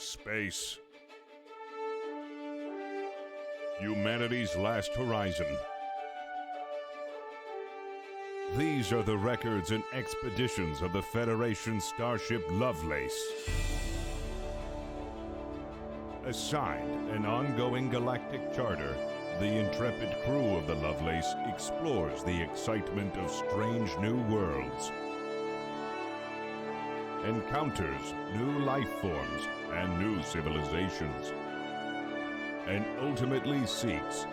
Space. Humanity's last horizon. These are the records and expeditions of the Federation starship Lovelace. Assigned an ongoing galactic charter, the intrepid crew of the Lovelace explores the excitement of strange new worlds, encounters new life forms and new civilizations, and ultimately seeks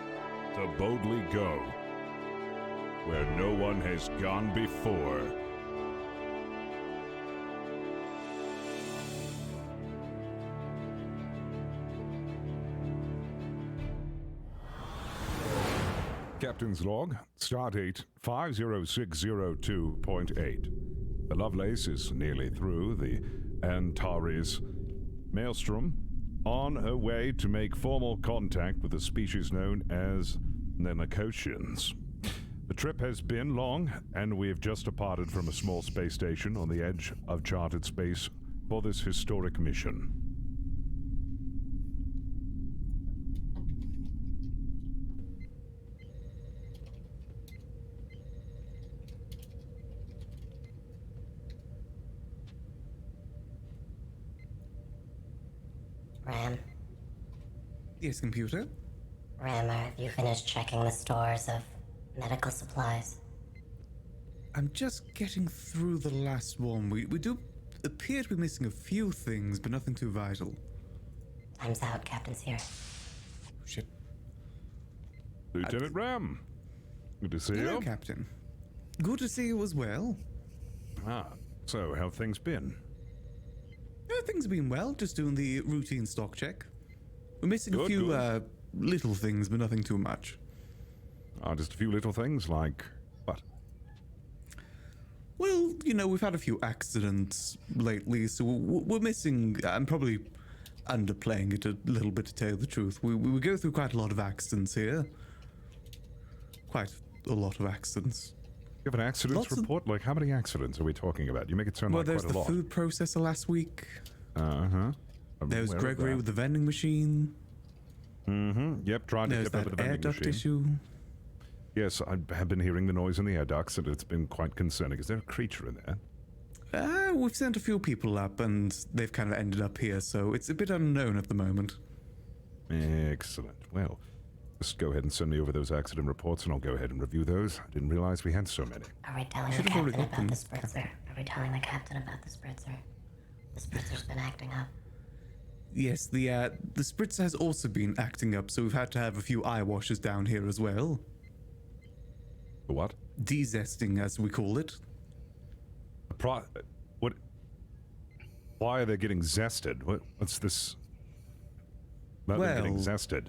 to boldly go where no one has gone before. Captain's log, stardate 50602.8. The Lovelace is nearly through the ANTARES Maelstrom, on her way to make formal contact with a species known as the Nekotians. The trip has been long, and we have just departed from a small space station on the edge of charted space for this historic mission. Ram? Yes, computer? Ram, have you finished checking the stores of medical supplies? I'm just getting through the last one. We do appear to be missing a few things, but nothing too vital. Time's out, Captain's here. Shit. Lieutenant Ram, good to see Hello, you. Captain. Good to see you as well. So how have things been? Things have been well, just doing the routine stock check. We're missing a Good, few good. little things, but nothing too much. Just a few little things like what? Well, you know, we've had a few accidents lately, so we're missing... I'm probably underplaying it a little bit, to tell you the truth. We go through quite a lot of accidents here. Quite a lot of accidents. You have an accidents Lots of- report? Like, how many accidents are we talking about? You make it sound Well, like there's quite a the lot. food processor last week. Uh-huh. I'm There's aware of Gregory that. with the vending machine. Mm-hmm. Yep, trying to There's get over that the air vending duct machine. issue. Yes, I have been hearing the noise in the air ducts, and it's been quite concerning. Is there a creature in there? We've sent a few people up, and they've kind of ended up here, so it's a bit unknown at the moment. Excellent. Well, just go ahead and send me over those accident reports, and I'll go ahead and review those. I didn't realize we had so many. Are we telling the Should've already Captain got about them. the spritzer? Are we telling the Captain about the spritzer? The spritzer's been acting up. Yes, the spritzer has also been acting up, so we've had to have a few eye washes down here as well. The what? De-zesting, as we call it. What? Why are they getting zested? What's this? About them getting Well- zested.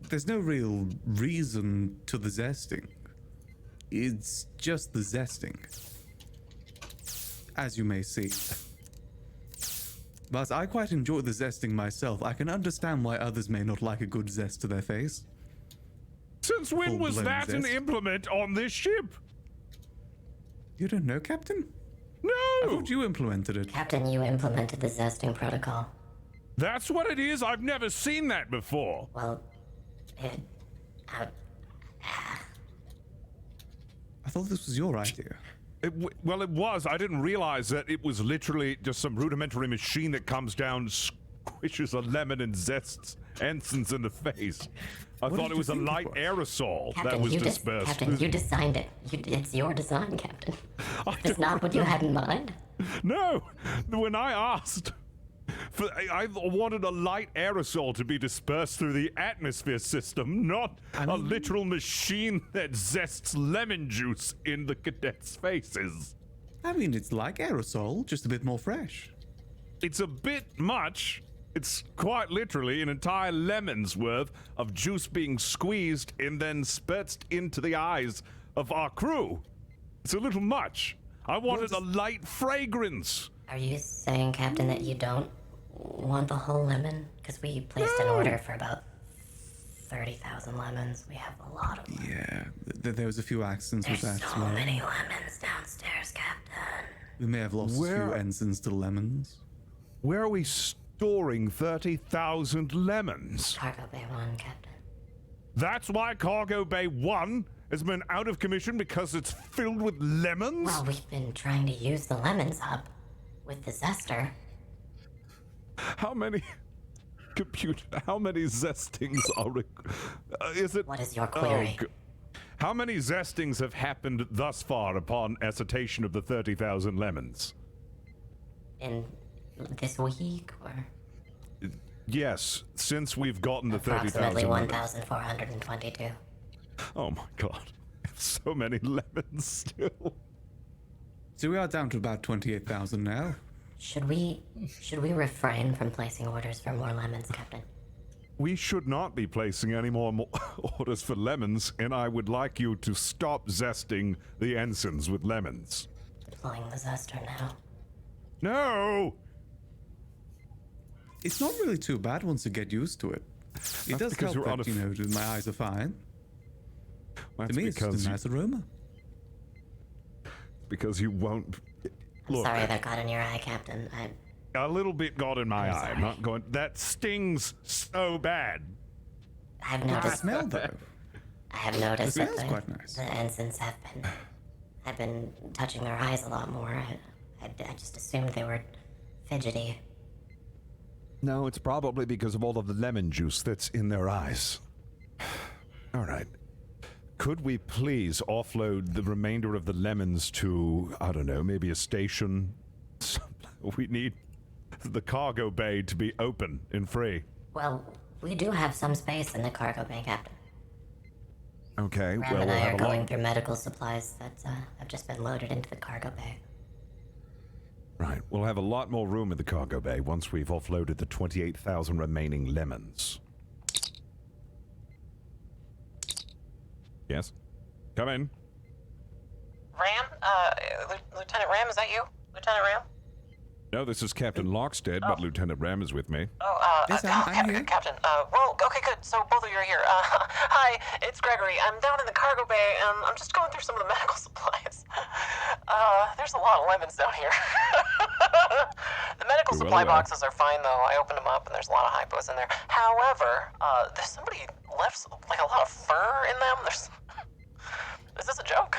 There's no real reason to the zesting. It's just the zesting. As you may see. But I quite enjoy the zesting myself. I can understand why others may not like a good zest to their face. Since when was Full-blown that an zest. implement on this ship? You don't know, Captain? No! I thought you implemented it. Captain, you implemented the zesting protocol. That's what it is? I've never seen that before. Well, it... I thought this was your idea. Well, it was. I didn't realize that it was literally just some rudimentary machine that comes down, squishes a lemon, and zests ensigns in the face. I What thought did it you was a think it light was? aerosol Captain, that was you dispersed. Captain, you designed it. It's your design, Captain. Is this not what you had in mind? No! When I asked... I wanted a light aerosol to be dispersed through the atmosphere system, not a literal machine that zests lemon juice in the cadets' faces. I mean, it's like aerosol, just a bit more fresh. It's a bit much. It's quite literally an entire lemon's worth of juice being squeezed and then spurted into the eyes of our crew. It's a little much. I wanted a light fragrance. Are you saying, Captain, that you don't want the whole lemon? Because we placed an order for about 30,000 lemons. We have a lot of them. Yeah, there was a few accidents with There's that as so well. many lemons downstairs, Captain. We may have lost a few ensigns to lemons. Where are we storing 30,000 lemons. Cargo Bay 1, Captain. That's why Cargo Bay 1 has been out of commission because it's filled with lemons? Well, we've been trying to use the lemons up with the zester. How many zestings are is it? What is your query? How many zestings have happened thus far upon assertion of the 30,000 lemons? In this week, or? Yes, since we've gotten the 30,000 Approximately lemons. 1,422. Oh my god. So many lemons still. So we are down to about 28,000 now. Should we refrain from placing orders for more lemons, Captain? We should not be placing any more orders for lemons, and I would like you to stop zesting the ensigns with lemons. Deploying the zester now. No! It's not really too bad once you get used to it. It does because help you're on that, my eyes are fine. That's To me, it's just a nice aroma. because you won't... Look, Sorry that got in your eye, Captain. a little bit got in my I'm eye. sorry. I'm not going... That stings so bad. I've The noticed. smell, though. I have noticed The that smell's quite nice. the ensigns have been touching their eyes a lot more. I just assumed they were fidgety. No, it's probably because of all of the lemon juice that's in their eyes. All right. Could we please offload the remainder of the lemons to, I don't know, maybe a station? We need the cargo bay to be open and free. Well, we do have some space in the cargo bay, Captain. Okay, Ram well, and we'll I have are a going lot. through medical supplies that have just been loaded into the cargo bay. Right, we'll have a lot more room in the cargo bay once we've offloaded the 28,000 remaining lemons. Yes? Come in. Ram? Lieutenant Ram, is that you? Lieutenant Ram? No, this is Captain Locksted, but Lieutenant Ram is with me. Yes, I'm here. Captain. Well, okay, good. So both of you are here. Hi, it's Gregory. I'm down in the cargo bay, and I'm just going through some of the medical supplies. There's a lot of lemons down here. The medical You're well supply aware. boxes are fine, though. I opened them up, and there's a lot of hypos in there. However, there's somebody left, like, a lot of fur in them. Is this a joke?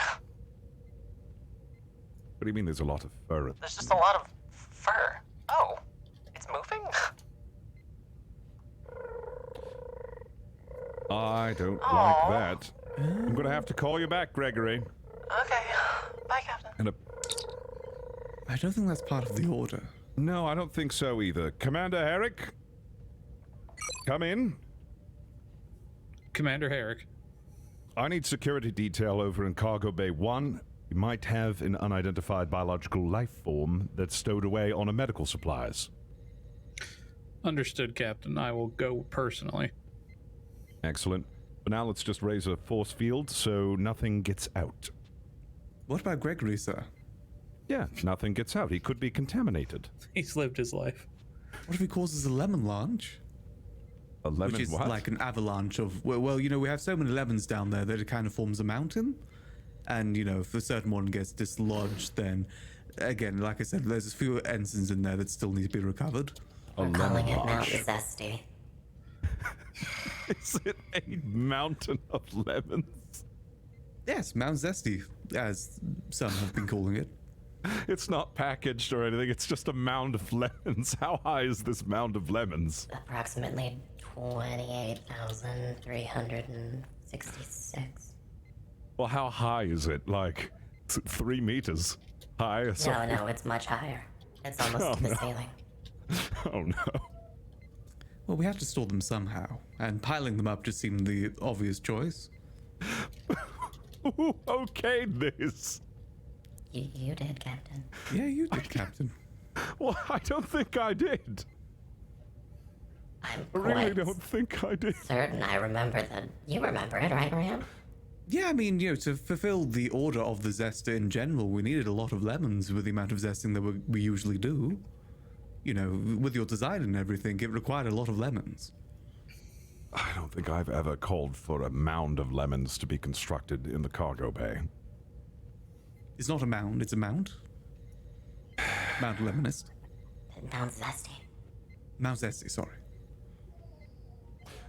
What do you mean there's a lot of fur? There's just a lot of fur. Oh, it's moving? I don't Aw. like that. I'm gonna have to call you back, Gregory. Okay. Bye, Captain. And I don't think that's part of the order. no, I don't think so either. Commander Herrek? Come in. Commander Herrek. I need security detail over in Cargo Bay 1. We might have an unidentified biological life form that's stowed away on a medical supplies. Understood, Captain. I will go personally. Excellent. But now let's just raise a force field so nothing gets out. What about Gregory, sir? Yeah, nothing gets out. He could be contaminated. He's lived his life. What if he causes a lemon launch? A lemon Which is what? like an avalanche of, well, you know, we have so many lemons down there that it kind of forms a mountain. And, you know, if a certain one gets dislodged, then, again, like I said, there's a few ensigns in there that still need to be recovered. A We're calling lemon it Mount launch. Zesty. Is it a mountain of lemons? Yes, Mount Zesty, as some have been calling it. It's not packaged or anything. It's just a mound of lemons. How high is this mound of lemons? Approximately 28,366. Well, how high is it? Like, is it 3 meters high or No, something? no, it's much higher. It's almost to the ceiling. Oh no. Well, we have to store them somehow, and piling them up just seemed the obvious choice. Who okayed this? You did, Captain. Yeah, you did, Captain. Well, I don't think I did. I'm I really quite don't think I did. certain I remember that. You remember it, right, Ram? Yeah, I mean, you know, to fulfill the order of the zester in general, we needed a lot of lemons with the amount of zesting that we usually do. You know, with your design and everything, it required a lot of lemons. I don't think I've ever called for a mound of lemons to be constructed in the cargo bay. It's not a mound, it's a mount. Mount Lemonist. Mount Zesty. Mousessi, sorry.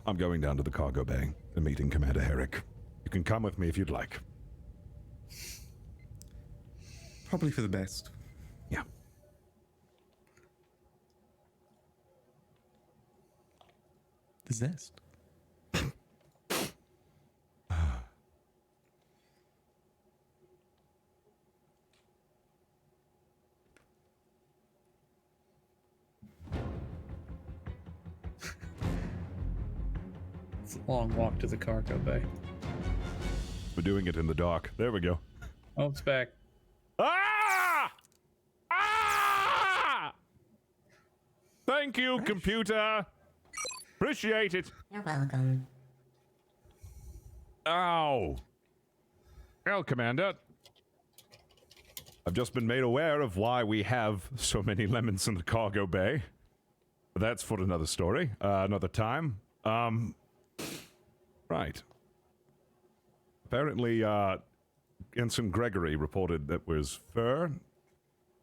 I'm going down to the cargo bay and meeting Commander Herrek. You can come with me if you'd like. Probably for the best. Yeah. The zest. It's a long walk to the cargo bay. We're doing it in the dark. There we go. Oh, it's back. Ah! Ah! Thank you, computer. Appreciate it. You're welcome. Ow. Well, Commander, I've just been made aware of why we have so many lemons in the cargo bay. But that's for another story, another time. Right. Apparently, Ensign Gregory reported that was fur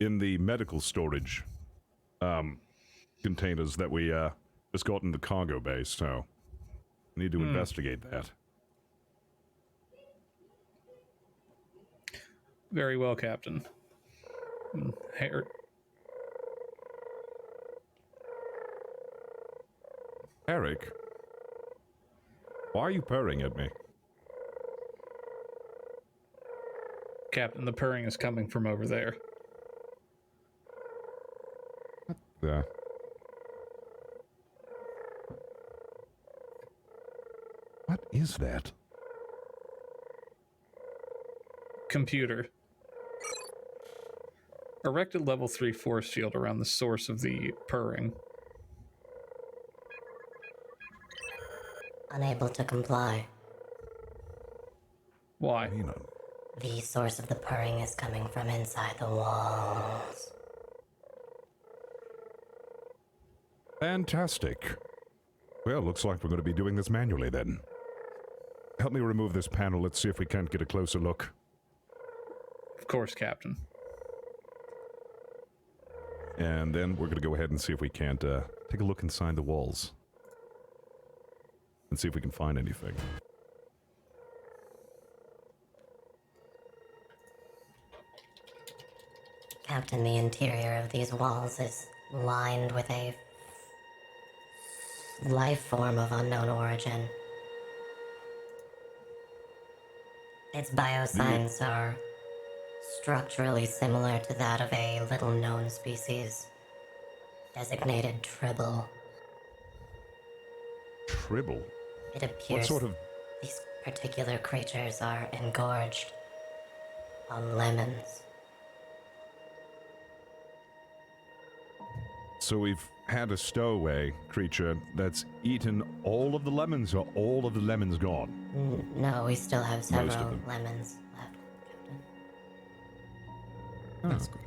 in the medical storage containers that we just got in the cargo bay, so need to investigate that. Very well, Captain. Herrek, why are you purring at me? Captain, the purring is coming from over there. What is that? Computer. Erect a level 3 force field around the source of the purring. Unable to comply. Why? You know. The source of the purring is coming from inside the walls. Fantastic. Well, looks like we're going to be doing this manually then. Help me remove this panel. Let's see if we can't get a closer look. Of course, Captain. And then we're going to go ahead and see if we can't take a look inside the walls. And see if we can find anything. Captain, the interior of these walls is lined with a life form of unknown origin. Its biosigns are structurally similar to that of a little-known species, designated Tribble. Tribble? It appears What sort of... these particular creatures are engorged on lemons. So we've had a stowaway creature that's eaten all of the lemons, or all of the lemons gone? No, we still have Most of several them. lemons left, Captain. That's good.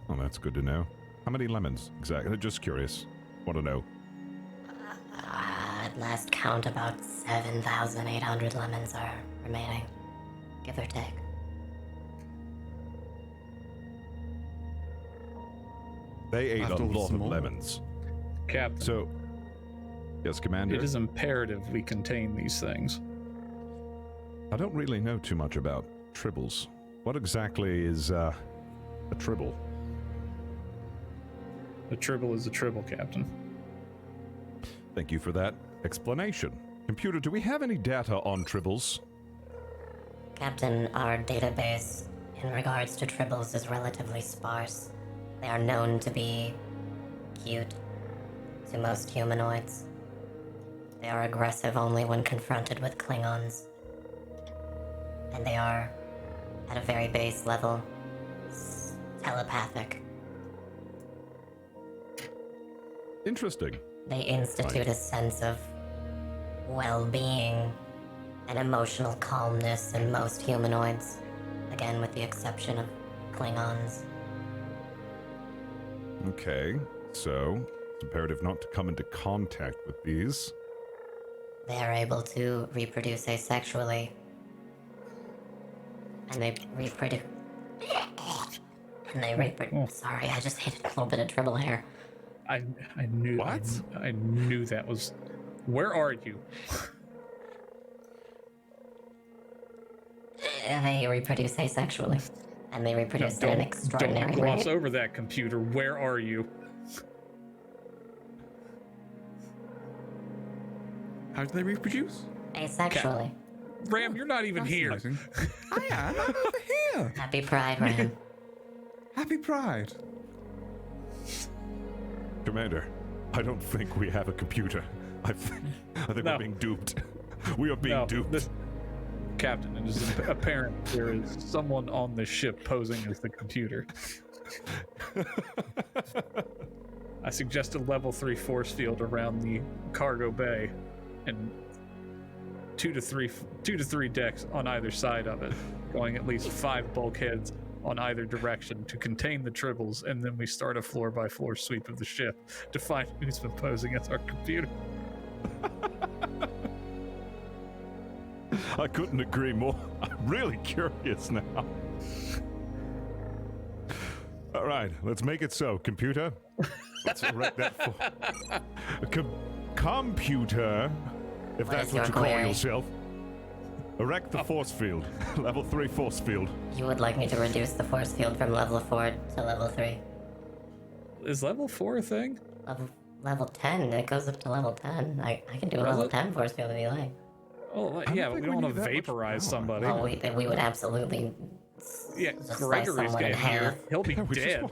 Oh, that's good to know. How many lemons exactly? Just curious. Want to know. At last count, about 7,800 lemons are remaining, give or take. They ate a After all, lot of small. lemons. Captain, So, yes, Commander. it is imperative we contain these things. I don't really know too much about tribbles. What exactly is a tribble? A tribble is a tribble, Captain. Thank you for that explanation. Computer, do we have any data on tribbles? Captain, our database in regards to tribbles is relatively sparse. They are known to be cute to most humanoids. They are aggressive only when confronted with Klingons. And they are, at a very base level, telepathic. Interesting. They institute a sense of well-being and emotional calmness in most humanoids, again with the exception of Klingons. Okay, so it's imperative not to come into contact with these. They are able to reproduce asexually. And they reproduce... Sorry, I just ate a little bit of tribble hair. I knew. What? I knew that was. Where are you? They reproduce asexually, and they reproduce at an extraordinary Don't gloss rate. over that, computer. Where are you? How do they reproduce? Asexually. Ram, you're not even here. Fascinating. I am. I'm over here. Happy Pride, Ram. Happy Pride. Commander, I don't think we have a computer. I think No. we're being duped. We are being duped. Captain, it is apparent there is someone on the ship posing as the computer. I suggest a level 3 force field around the cargo bay and two to three decks on either side of it, going at least 5 bulkheads on either direction to contain the tribbles, and then we start a floor-by-floor sweep of the ship to find who's been posing as our computer. I couldn't agree more. I'm really curious now. All right, let's make it so. Computer, let's erect that computer, if What that's is what your you call query? yourself. Erect the force field. Level 3 force field. You would like me to reduce the force field from level 4 to level 3? Is level 4 a thing? Level 10, it goes up to level 10. I can do a Does level it? 10 force field if you like. Oh, don't yeah, but think we we don't want need to that much vaporize power. somebody. Well, we would absolutely Yeah, slice Gregory's someone in getting here. half. He'll be We dead.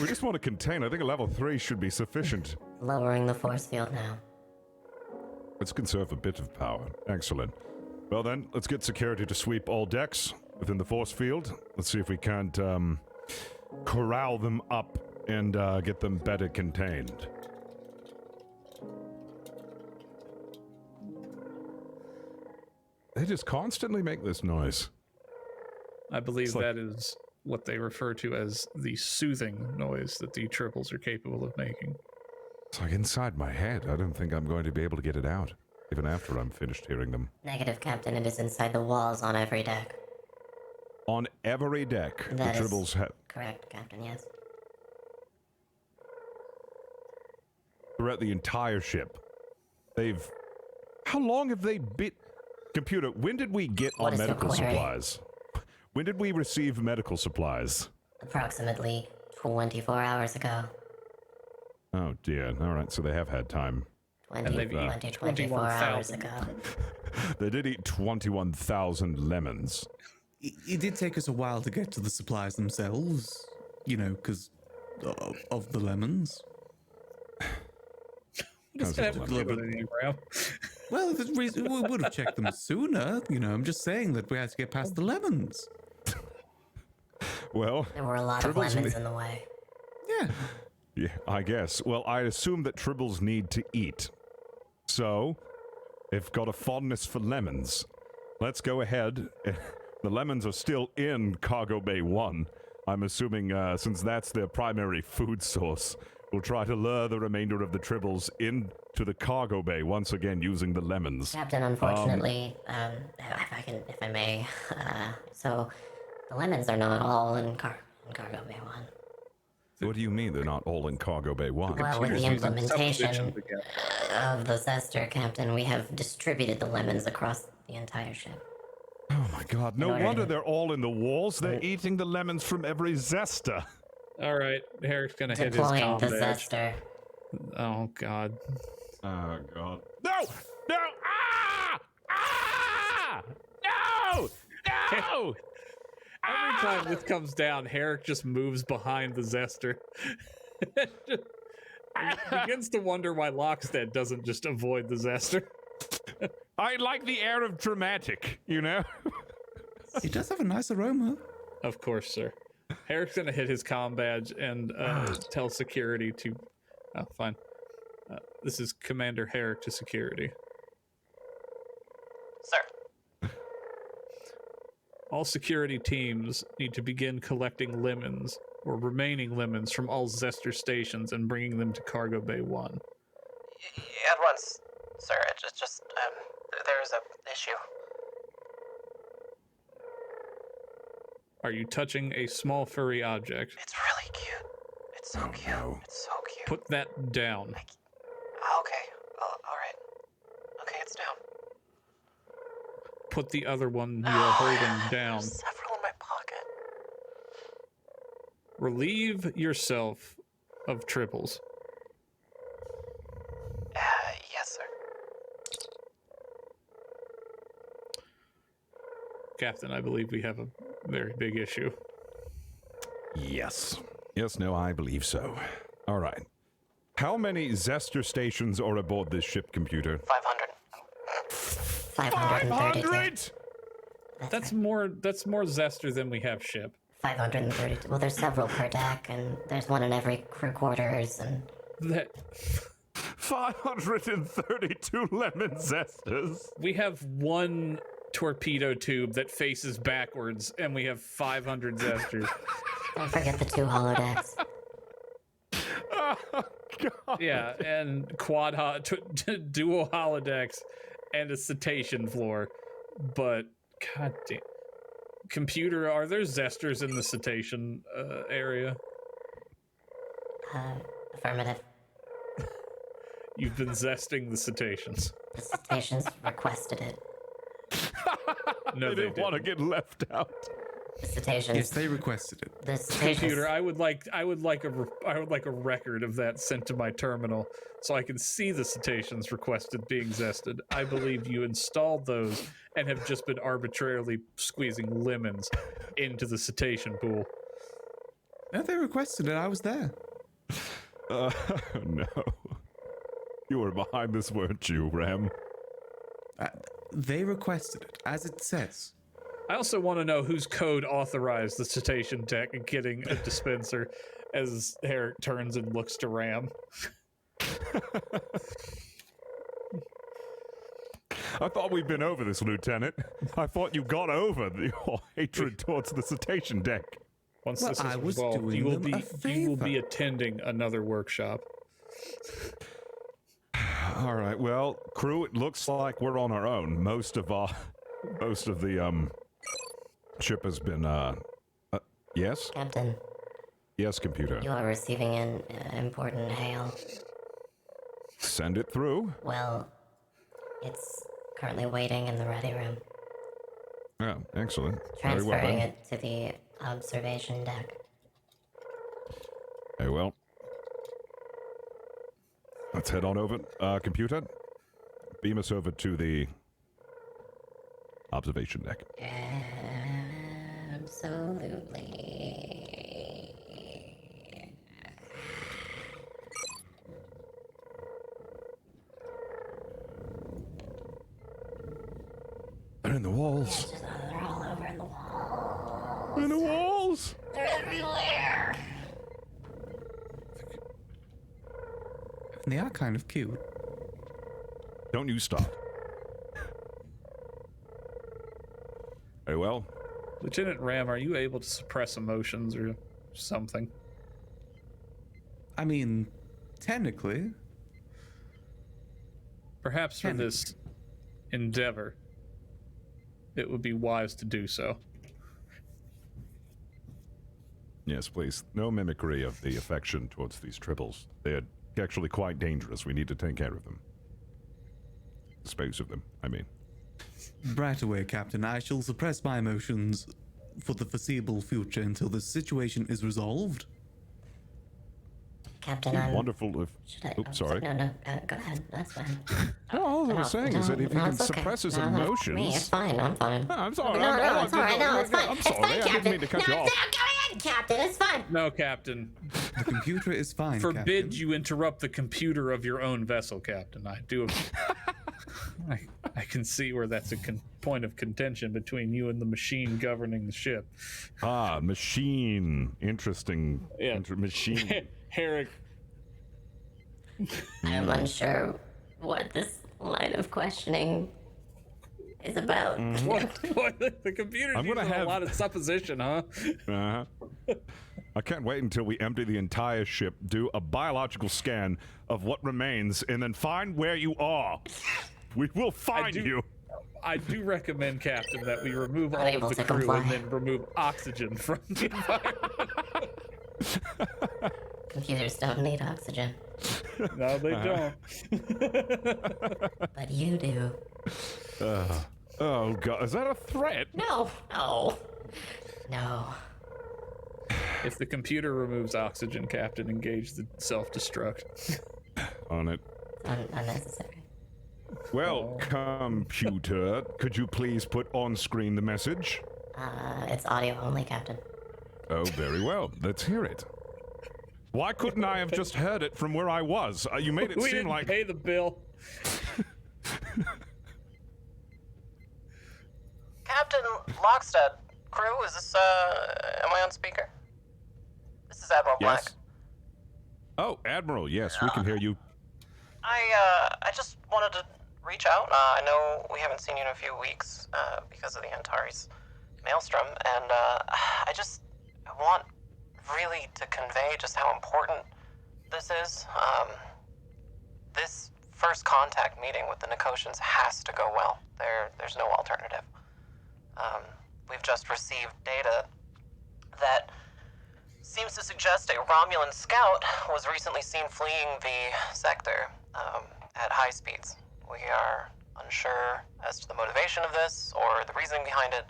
just want to contain. I think a level 3 should be sufficient. lowering the force field now. Let's conserve a bit of power. Excellent. Well then, let's get security to sweep all decks within the force field. Let's see if we can't corral them up and get them better contained. They just constantly make this noise. I believe It's like- that is what they refer to as the soothing noise that the triples are capable of making. It's like inside my head. I don't think I'm going to be able to get it out, even after I'm finished hearing them. Negative, Captain. It is inside the walls on every deck. On every deck, That the is tribbles have... correct, Captain, yes. Throughout the entire ship. They've... How long have they been... Computer, when did we get What our is your medical query? supplies? When did we receive medical supplies? Approximately 24 hours ago. Oh dear. All right, so they have had time. 20, they've eaten 24 hours 21,000. ago. They did eat 21,000 lemons. It did take us a while to get to the supplies themselves, you know, because of the lemons. Does that have to do with anything, Ram? Well, the reason we would have checked them sooner, you know. I'm just saying that we had to get past the lemons. Well, There were a lot of Tribbles lemons ne- in the way. Yeah. yeah, I guess. Well, I assume that tribbles need to eat. So, they've got a fondness for lemons. Let's go ahead. The lemons are still in Cargo Bay 1. I'm assuming since that's their primary food source, we'll try to lure the remainder of the tribbles into the cargo bay once again using the lemons. Captain, unfortunately, if I may, so the lemons are not all in Cargo Bay 1. What do you mean they're not all in Cargo Bay 1? Well, with the implementation Suppositions again. of the Zester, Captain, we have distributed the lemons across the entire ship. Oh my god, no order wonder to- they're all in the walls. They're eating the lemons from every zester. All right, Herrek's gonna hit his Deploying comm the badge. Zester. Oh god. Oh god. No! No! Ah! Ah! No! No! Every time this comes down, Herrek just moves behind the Zester. He begins to wonder why Locksted doesn't just avoid the Zester. I like the air of dramatic, you know? It does have a nice aroma. Of course, sir. Herrek's gonna hit his comm badge and tell security to... Oh, fine. This is Commander Herrek to security. Sir. All security teams need to begin collecting lemons, or remaining lemons, from all Zester stations and bringing them to Cargo Bay 1. At once, sir. It just there's a issue. Are you touching a small furry object? It's really cute. It's so cute. no. It's so cute. Put that down. Okay. All right. Okay, it's down. Put the other one you are holding down. There's several in my pocket. Relieve yourself of triples. Yes, sir. Captain, I believe we have a very big issue. Yes. Yes, no, I believe so. All right. How many Zester stations are aboard this ship, computer? 500. 532. That's more Zester than we have ship. 532. Well, there's several per deck, and there's one in every crew quarters, and That 532 lemon zesters. we have one torpedo tube that faces backwards, and we have 500 Zesters. don't forget the 2 holodecks. Oh, God. Yeah, and dual holodecks and a cetacean floor. But god damn, computer, are there Zesters in the cetacean area? Affirmative. You've been zesting the cetaceans. The cetaceans requested it. No, They didn't want to get left out. The cetaceans. Yes, they requested it. The cetaceans. Computer, I would like a record of that sent to my terminal so I can see the cetaceans requested being zested. I believe you installed those and have just been arbitrarily squeezing lemons into the cetacean pool. No, they requested it. I was there. No. You were behind this, weren't you, Ram? They requested it, as it says. I also want to know whose code authorized the cetacean deck getting a dispenser as Herrek turns and looks to Ram. I thought we'd been over this, Lieutenant. I thought you got over your hatred towards the cetacean deck. Once Well, this is I was resolved, doing you will them a be favor. attending another workshop. All right, well, crew, it looks like we're on our own. Most of the ship has been, yes? Captain, Yes, computer. you are receiving an important hail. Send it through. Well, it's currently waiting in the ready room. Yeah, excellent. Very well Transferring then. it to the observation deck. Very well. Let's head on over. Computer, beam us over to the observation deck. Absolutely. They're in the walls. They're all over in the wall. In the walls. They're everywhere. And they are kind of cute. Don't you stop. Very well. Lieutenant Ram, are you able to suppress emotions or something? I mean, technically. Perhaps for this endeavor, it would be wise to do so. Yes, please. No mimicry of the affection towards these tribbles. They're actually quite dangerous. We need to take care of them. Dispose of them, I mean. Right away, Captain. I shall suppress my emotions for the foreseeable future until this situation is resolved. Captain, I'm... Wonderful if... Should I... Oops, sorry. No, go ahead. That's fine. No, all I was saying is that if he No, can it's okay. suppress his No, that's emotions... Me, it's fine. I'm fine. I'm sorry. No, it's all right. No, it's fine. I'm It's sorry. fine, I Captain. didn't mean to cut you No, off. go ahead, Captain. It's fine. No, Captain. The computer is fine, Forbid Captain. you interrupt the computer of your own vessel, Captain. I do. I can see where that's a point of contention between you and the machine governing the ship. Ah, machine. Interesting. Yeah. Machine. Herrek. I'm unsure what this line of questioning is about. What? The computer's I'm gonna using have- a lot of supposition, huh? Uh-huh. I can't wait until we empty the entire ship, do a biological scan of what remains, and then find where you are. We will find you. I do recommend, Captain, that we remove all Unable of the to crew comply. and then remove oxygen from the environment. Computers don't need oxygen, No, they don't. but you do. Oh god, is that a threat? No. If the computer removes oxygen, Captain, engage the self-destruct. On it. Unnecessary. Well, computer, could you please put on screen the message? It's audio only, Captain. Oh, very well. Let's hear it. Why couldn't I have just heard it from where I was? You made it We seem didn't like... pay the bill. Captain Locksted, crew, is this, am I on speaker? This is Admiral Black. Yes? Oh, Admiral, yes, we can hear you. I just wanted to reach out. I know we haven't seen you in a few weeks, because of the ANTARES maelstrom, and, I want really to convey just how important this is. This first contact meeting with the Nekotians has to go well. There's no alternative. We've just received data that seems to suggest a Romulan scout was recently seen fleeing the sector at high speeds. We are unsure as to the motivation of this or the reasoning behind it,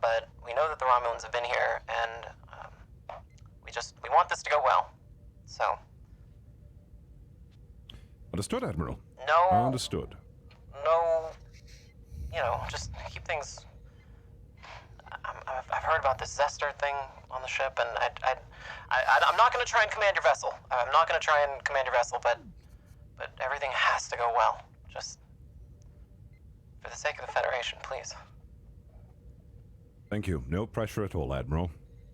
but we know that the Romulans have been here, and we want this to go well. So. Understood, Admiral. No. Understood. No. Just keep things. I've heard about this Zester thing on the ship, and I'm not going to try and command your vessel. I'm not going to try and command your vessel, but everything has to go well. Just for the sake of the Federation, please. Thank you. No pressure at all, Admiral.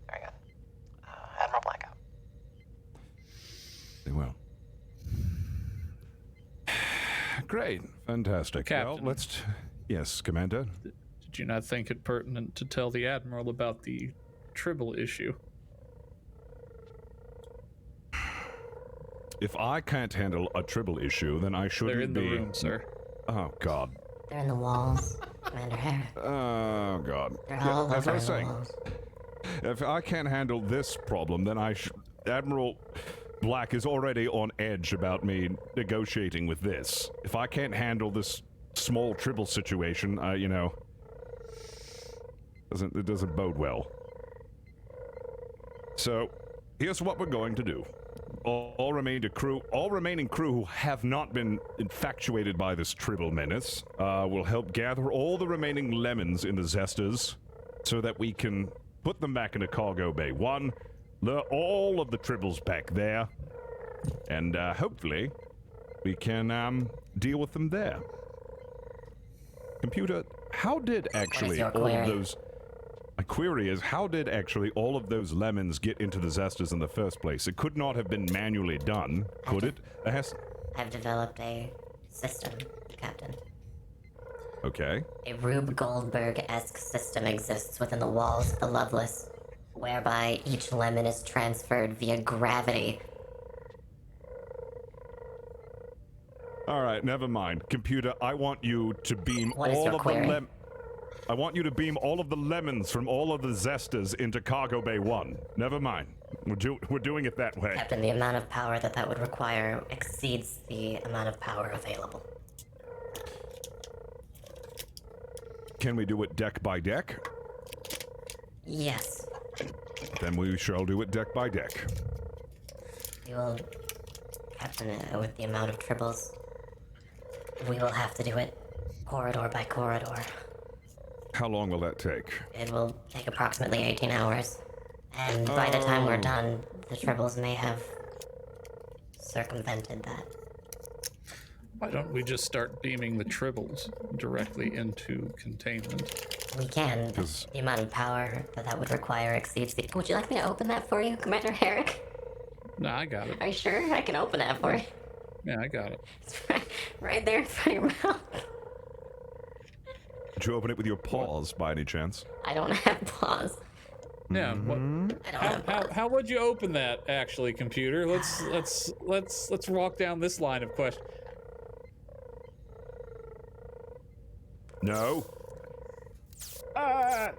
Very good. Admiral Blackout. Very well. Great. Fantastic. Captain. Well, Yes, Commander? Did you not think it pertinent to tell the Admiral about the Tribble issue? If I can't handle a Tribble issue, then I shouldn't They're in the be... room, sir. Oh, God. They're in the walls, Commander Herrek. Oh, God. They're all as over I was the saying, walls. if I can't handle this problem, then Admiral Black is already on edge about me negotiating with this. If I can't handle this small Tribble situation, it doesn't bode well. So, here's what we're going to do. All remaining crew who have not been infatuated by this Tribble menace will help gather all the remaining lemons in the Zesters so that we can put them back into Cargo Bay 1, lure all of the Tribbles back there, and hopefully we can deal with them there. Computer, how did actually your all of query? those... My query is, how did actually all of those lemons get into the Zesters in the first place? It could not have been manually done, could it? I've developed a system, Captain. Okay. A Rube Goldberg-esque system exists within the walls of the Lovelace, whereby each lemon is transferred via gravity. All right, never mind. Computer, I want you to beam What is all your of query? the I want you to beam all of the lemons from all of the Zesters into Cargo Bay 1. Never mind. We're doing it that way. Captain, the amount of power that would require exceeds the amount of power available. Can we do it deck by deck? Yes. Then we shall do it deck by deck. We will... Captain, with the amount of tribbles, we will have to do it corridor by corridor. How long will that take? It will take approximately 18 hours. And by the time we're Oh. done, the tribbles may have circumvented that. Why don't we just start beaming the Tribbles directly into containment? We can, but the amount of power that would require exceeds the... Would you like me to open that for you, Commander Herrek? Nah, I got it. Are you sure? I can open that for you. Yeah, I got it. It's right there in front of your mouth. Did you open it with your paws, by any chance? I don't have paws. Yeah. What? I don't have paws. How would you open that, actually, computer? Let's walk down this line of question. No. I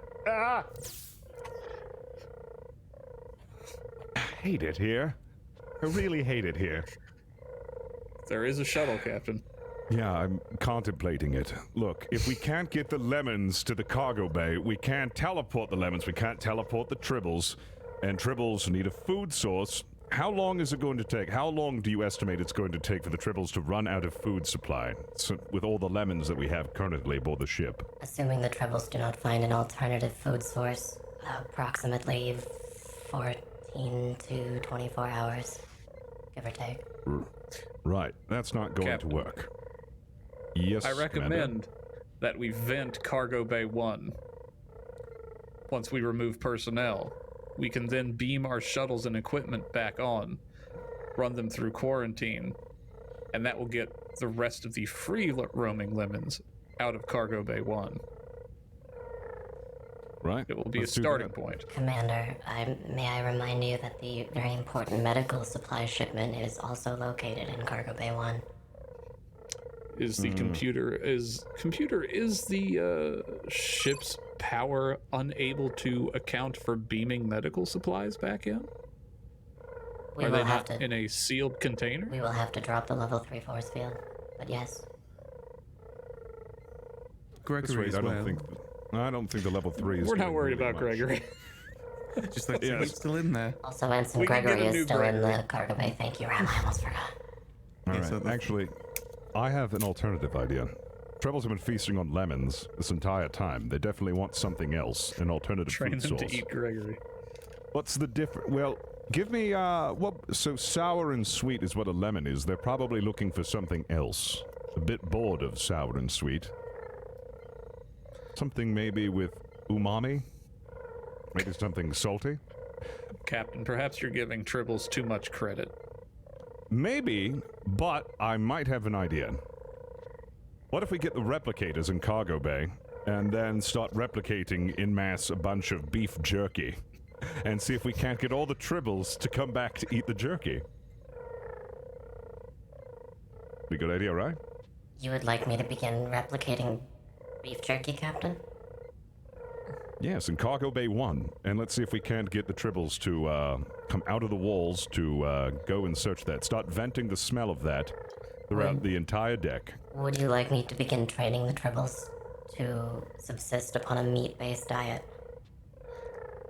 hate it here. I really hate it here. There is a shuttle, Captain. Yeah, I'm contemplating it. Look, if we can't get the lemons to the cargo bay, we can't teleport the lemons, we can't teleport the tribbles, and tribbles need a food source. How long is it going to take? How long do you estimate it's going to take for the tribbles to run out of food supply, with all the lemons that we have currently aboard the ship? Assuming the tribbles do not find an alternative food source, approximately 14 to 24 hours, give or take. Right, that's not going Captain. to work. Yes, I recommend that we vent Cargo Bay 1. Once we remove personnel, we can then beam our shuttles and equipment back on, run them through quarantine, and that will get the rest of the free roaming lemons out of Cargo Bay 1. Right. It will be Let's a do starting that. point. Commander, may I remind you that the very important medical supply shipment is also located in Cargo Bay 1. Is the computer is the ship's power unable to account for beaming medical supplies back in? We Are will they have not to. in a sealed container? We will have to drop the level 3 force field, but yes. This Gregory rate, as I well. don't think the level 3 is. We're not doing worried really about much. Gregory. Just like Yes. he's still in there. Also, Ensign We can get Gregory a new is still in Gregory. the cargo bay. Thank you, Ram. I almost forgot. All Yeah, right. so the- Actually, I have an alternative idea. Trebles have been feasting on lemons this entire time. They definitely want something else, an alternative Train food them source. to eat Gregory. What's the difference? Well, give me, so sour and sweet is what a lemon is. They're probably looking for something else. A bit bored of sour and sweet. Something maybe with umami? Maybe something salty? Captain, perhaps you're giving Tribbles too much credit. Maybe, but I might have an idea. What if we get the replicators in cargo bay and then start replicating in mass a bunch of beef jerky and see if we can't get all the tribbles to come back to eat the jerky? Be a good idea, right? You would like me to begin replicating beef jerky, Captain? Yes, in cargo bay 1, and let's see if we can't get the tribbles to come out of the walls to go and search that. Start venting the smell of that throughout the entire deck. Would you like me to begin training the tribbles to subsist upon a meat-based diet?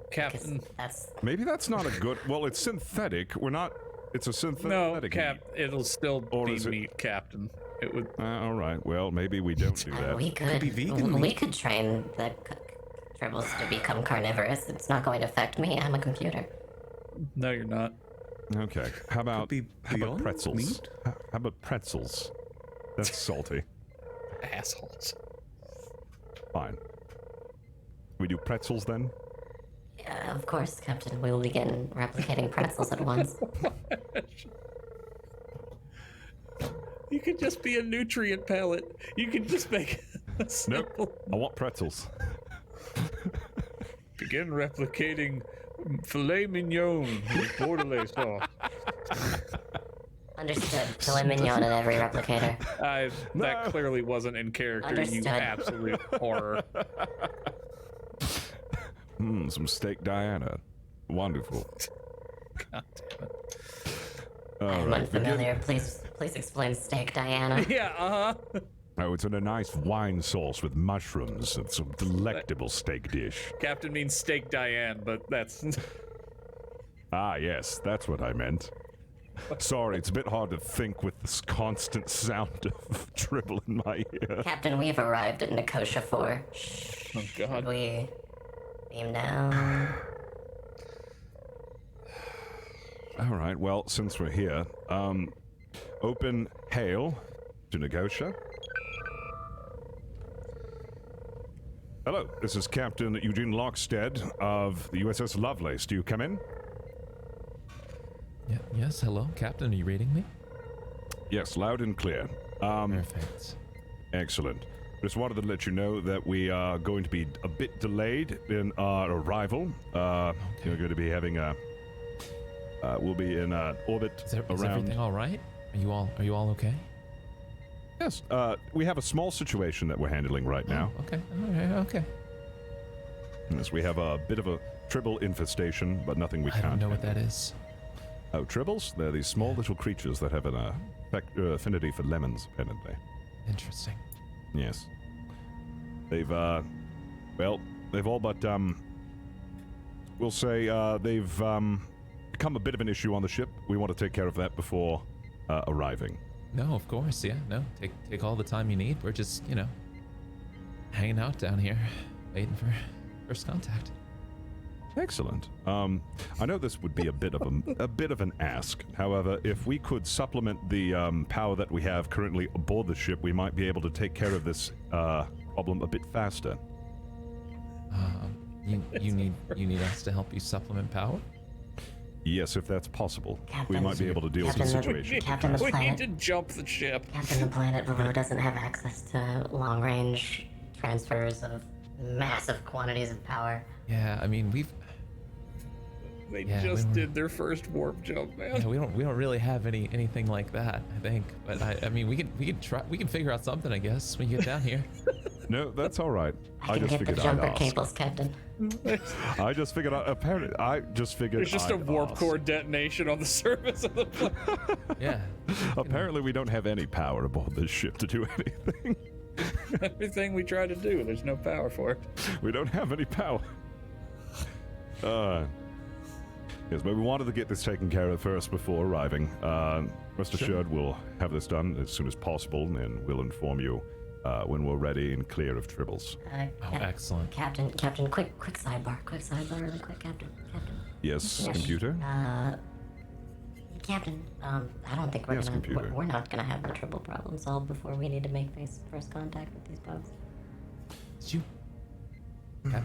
Because Captain, that's Maybe that's not a good. Well, it's synthetic. We're not. It's a synthetic. no, meat. Cap, it'll still Or be is it- meat, Captain. It would. All right. Well, maybe we don't do that. we could be vegan we meat. could train the tribbles to become carnivorous. It's not going to affect me. I'm a computer. No, you're not. Okay. How about be beyond pretzels? meat? How about pretzels? That's salty. Assholes. Fine. We do pretzels then? Of course, Captain. We will begin replicating pretzels at once. You could just be a nutrient pellet. You could just make a simple. I want pretzels. Begin replicating filet mignon with bordelais sauce. Understood. Filet mignon in every replicator. That clearly wasn't in character, you Understood. absolute horror. Some steak Diana. Wonderful. God damn it. All I'm right. unfamiliar. Please explain steak, Diana. Yeah, uh-huh. Oh, it's in a nice wine sauce with mushrooms. It's a delectable steak dish. Captain means steak Diane, but that's... Ah, yes, that's what I meant. Sorry, it's a bit hard to think with this constant sound of dribble in my ear. Captain, we've arrived at Nekotia 4. Oh, Should God. we beam down? All right, well, since we're here, open hail to Nekotia. Hello, this is Captain Eugene Locksted of the USS Lovelace. Do you come in? Yeah, yes, hello, Captain. Are you reading me? Yes, loud and clear. Perfect. Excellent. Just wanted to let you know that we are going to be a bit delayed in our arrival. We're going to be having a. We'll be in orbit Is around. everything all right? Are you all okay? Yes. We have a small situation that we're handling right now. Okay. All right. Okay. Yes, we have a bit of a tribble infestation, but nothing we I can't. don't know what handle. that is. Oh, tribbles? They're these small little creatures that have an affinity for lemons, apparently. Interesting. Yes. They've, they've all but, we'll say, they've, become a bit of an issue on the ship. We want to take care of that before, arriving. No, of course, yeah, no. Take all the time you need. We're just, you know, hanging out down here, waiting for first contact. Excellent. I know this would be a bit of a bit of an ask. However, if we could supplement the power that we have currently aboard the ship, we might be able to take care of this problem a bit faster. You need us to help you supplement power? Yes, if that's possible. Captain, we might be able to deal with the Captain, situation. Captain, the We need planet, to jump the ship. Captain, the planet below doesn't have access to long-range transfers of massive quantities of power. Yeah, I mean, They Yeah, just we- did their first warp jump, man. yeah, we don't really have anything like that, I think. But I mean, we can figure out something, I guess, when you get down here. No, that's all right. I can just get the figured I'd jumper ask. cables, Captain. I just figured out. Apparently, I just figured. There's just a I'd warp ask. core detonation on the surface of the planet. Yeah. Apparently, we don't have any power aboard this ship to do anything. Everything we try to do, there's no power for it. We don't have any power. Yes, but we wanted to get this taken care of first before arriving. Rest assured, we'll have this done as soon as possible, and we'll inform you when we're ready and clear of tribbles. Oh, excellent. Captain, quick sidebar, really quick, Captain. Yes, computer? Captain, I don't think Yes, computer. we're not gonna have the triple problem solved before we need to make first contact with these bugs. Did you? Cap-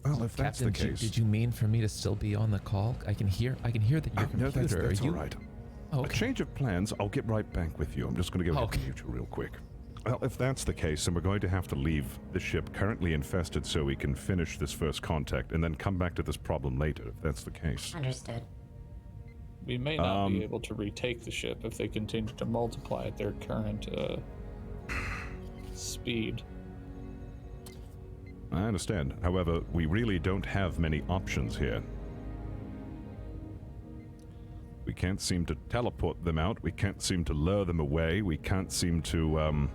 Well, if that's Captain, the case. did you mean for me to still be on the call? I can hear that your computer. No, that's Are you? all right. Oh, A okay. change of plans, I'll get right back with you. I'm just going to go Okay. get you real quick. Well, if that's the case, then we're going to have to leave the ship currently infested so we can finish this first contact and then come back to this problem later, if that's the case. Understood. We may not be able to retake the ship if they continue to multiply at their current speed. I understand. However, we really don't have many options here. We can't seem to teleport them out. We can't seem to lure them away. We can't seem to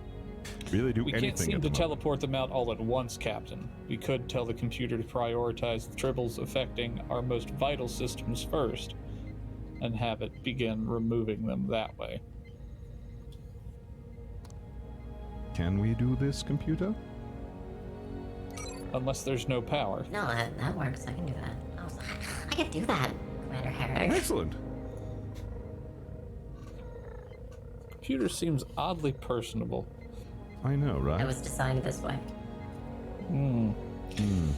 really do We anything can't seem at to the moment. teleport them out all at once, Captain. We could tell the computer to prioritize the tribbles affecting our most vital systems first, and have it begin removing them that way. Can we do this, computer? Unless there's no power. No, that works. I can do that. I can do that, Commander Herrek. Excellent. Computer seems oddly personable. I know, I right? was designed this way.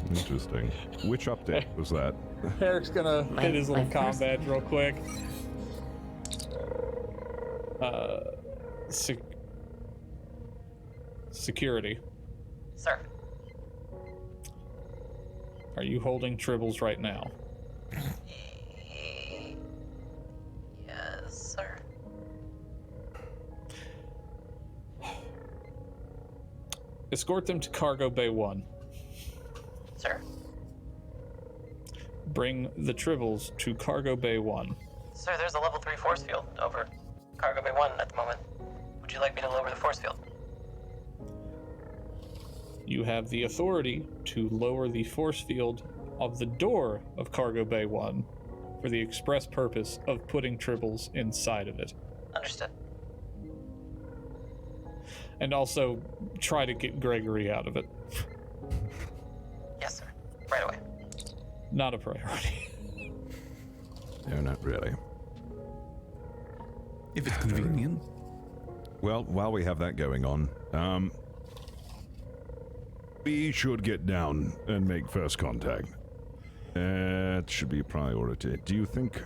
Interesting. Which update was that? Eric's gonna hit his little my comm first- badge real quick. Security. Sir. Are you holding tribbles right now? Yes, sir. Escort them to Cargo Bay 1. Sir. Bring the tribbles to Cargo Bay 1. Sir, there's a level 3 force field over Cargo Bay 1 at the moment. Would you like me to lower the force field? You have the authority to lower the force field of the door of Cargo Bay 1 for the express purpose of putting tribbles inside of it. Understood. And also try to get Gregory out of it. Yes, sir. Right away. Not a priority. No, not really. If it's convenient. Well, while we have that going on, we should get down and make first contact. That should be a priority. Do you think...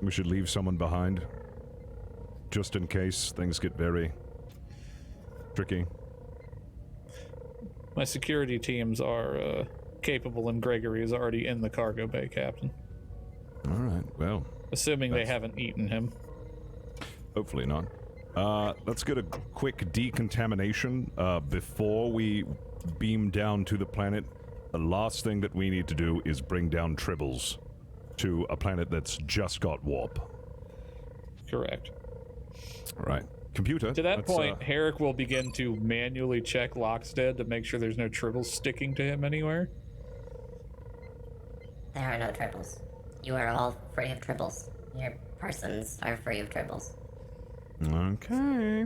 we should leave someone behind? Just in case things get very tricky. My security teams are capable, and Gregory is already in the cargo bay, Captain. All right, well, Assuming they haven't eaten him. hopefully not. Let's get a quick decontamination before we beam down to the planet. The last thing that we need to do is bring down tribbles. to a planet that's just got warp. Correct. All right. Computer. To that let's, point, Herrek will begin to manually check Locksted to make sure there's no tribbles sticking to him anywhere. There are no tribbles. You are all free of tribbles. Your persons are free of tribbles. Okay.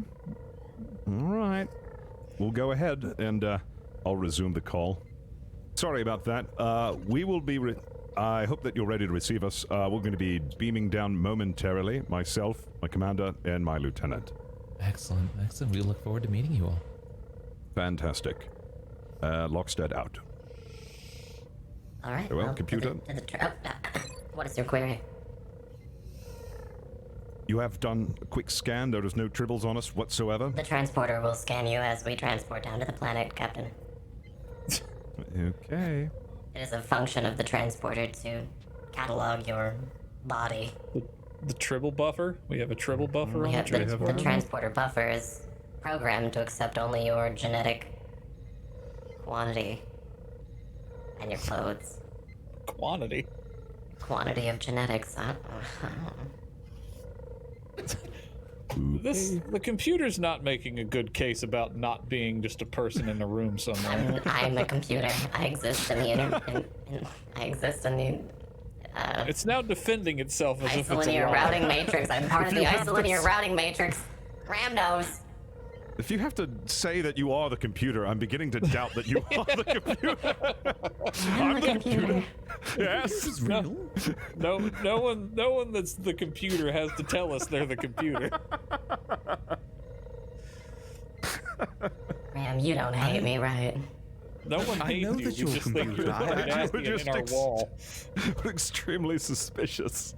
All right. We'll go ahead and I'll resume the call. Sorry about that. We will be... I hope that you're ready to receive us. We're going to be beaming down momentarily. Myself, my commander, and my lieutenant. Excellent, excellent. We look forward to meeting you all. Fantastic. Locksted out. All right. Very well, computer. What is your query? You have done a quick scan. There is no tribbles on us whatsoever. The transporter will scan you as we transport down to the planet, Captain. Okay. It is a function of the transporter to catalog your body. The tribble buffer? We have a tribble buffer We on have the the transporter buffer is programmed to accept only your genetic quantity and your clothes. Quantity? Quantity of genetics. The computer's not making a good case about not being just a person in a room somewhere. I'm a computer. I exist in the I exist in the It's now defending itself as if it's a isolinear wall. routing matrix. I'm part of the isolineer routing matrix. Ram knows. If you have to say that you are the computer, I'm beginning to doubt that you are the computer. I'm the computer. Yes. It's real. No one that's the computer has to tell us they're the computer. Ram, you don't hate me, right? No one I hates know you. that we you're a just think you're computer. very nasty and in our wall. Extremely suspicious.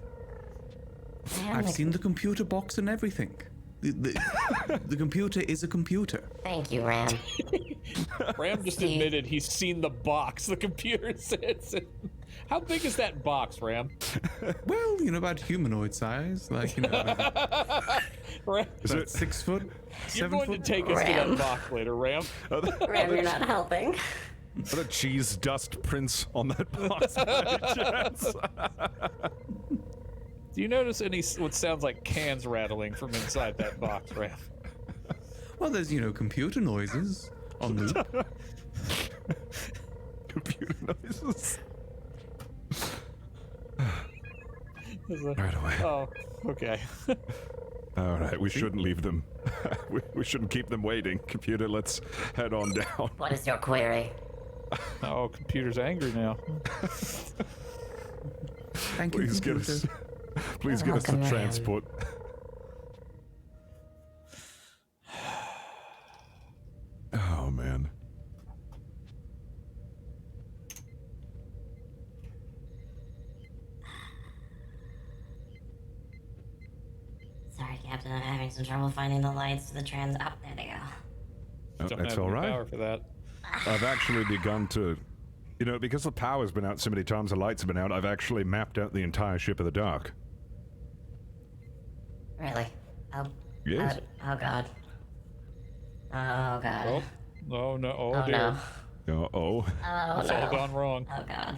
I've seen the computer box and everything. The computer is a computer. Thank you, Ram. Ram just See? admitted he's seen the box the computer sits in. How big is that box, Ram? Well, you know, about humanoid size, like, you know, Ram, about 6 foot, you're 7 going foot. to take us to Ram. that box later, Ram. Ram, you're not helping. What a cheese dust prints on that box by any chance. Do you notice any what sounds like cans rattling from inside that box, Ram? Well, there's, you know, computer noises on loop. Computer noises. Right away. Oh, okay. All right, we shouldn't leave them. we shouldn't keep them waiting. Computer, let's head on down. What is your query? Oh, computer's angry now. Thank you, Please get computer. us. Please get us to welcome, Ram. transport. Oh man. Sorry, Captain, I'm having some trouble finding the lights to the trans. Oh, there they go. Oh, Don't that's have all any right. power for that. I've actually begun to, you know, because the power's been out so many times, the lights have been out, I've actually mapped out the entire ship of the dark. Really? Oh. Yes. Oh God. Oh God. Oh, no, no, oh, Oh dear. no. Oh, Oh It's no. all gone wrong. Oh God.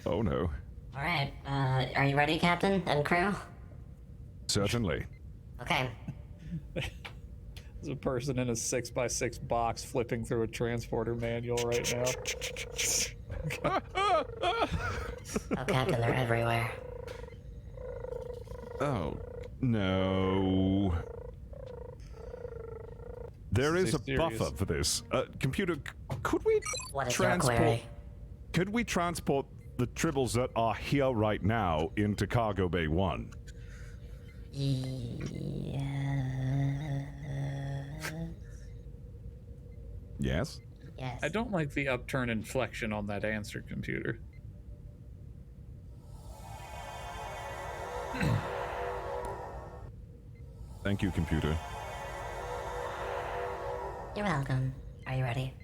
oh no. All right. Are you ready, Captain and crew? Certainly. Okay. There's a person in a 6x6 box flipping through a transporter manual right now. Oh, Captain, they're everywhere. Oh, no. There This is is a serious. buffer for this. Computer, could we What is your transport... query? Could we transport the tribbles that are here right now into Cargo Bay 1? Yes? Yes. I don't like the upturn inflection on that answer, computer. Thank you, computer. You're welcome. Are you ready?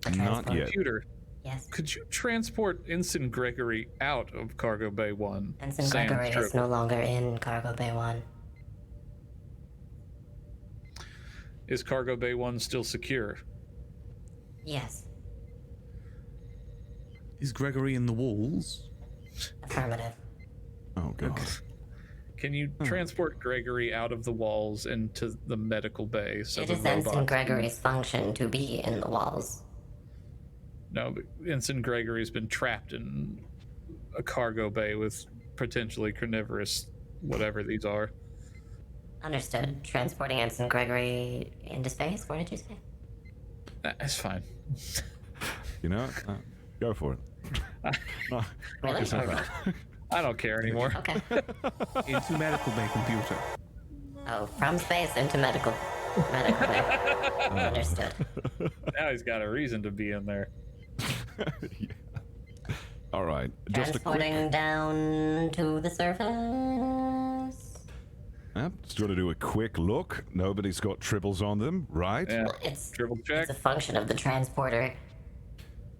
Not Transport. yet. Computer, Yes. could you transport Ensign Gregory out of Cargo Bay 1? Ensign Sans Gregory is trip? no longer in Cargo Bay 1. Is Cargo Bay 1 still secure? Yes. Is Gregory in the walls? Affirmative. Oh, God. Can you transport Gregory out of the walls into the medical bay so It the is Ensign robots... Gregory's function to be in the walls. No, but Ensign Gregory's been trapped in a cargo bay with potentially carnivorous whatever these are. Understood. Transporting Ensign Gregory into space? What did you say? That's fine. You know, go for it. No, Really? it's not bad. I don't care anymore. Okay. Into medical bay computer. Oh, from space into medical bay. Understood. Now he's got a reason to be in there. Yeah. All right. Just a Transporting quick. down to the surface. Just got to do a quick look. Nobody's got tribbles on them, right? Yeah. It's Triple check. It's a function of the transporter.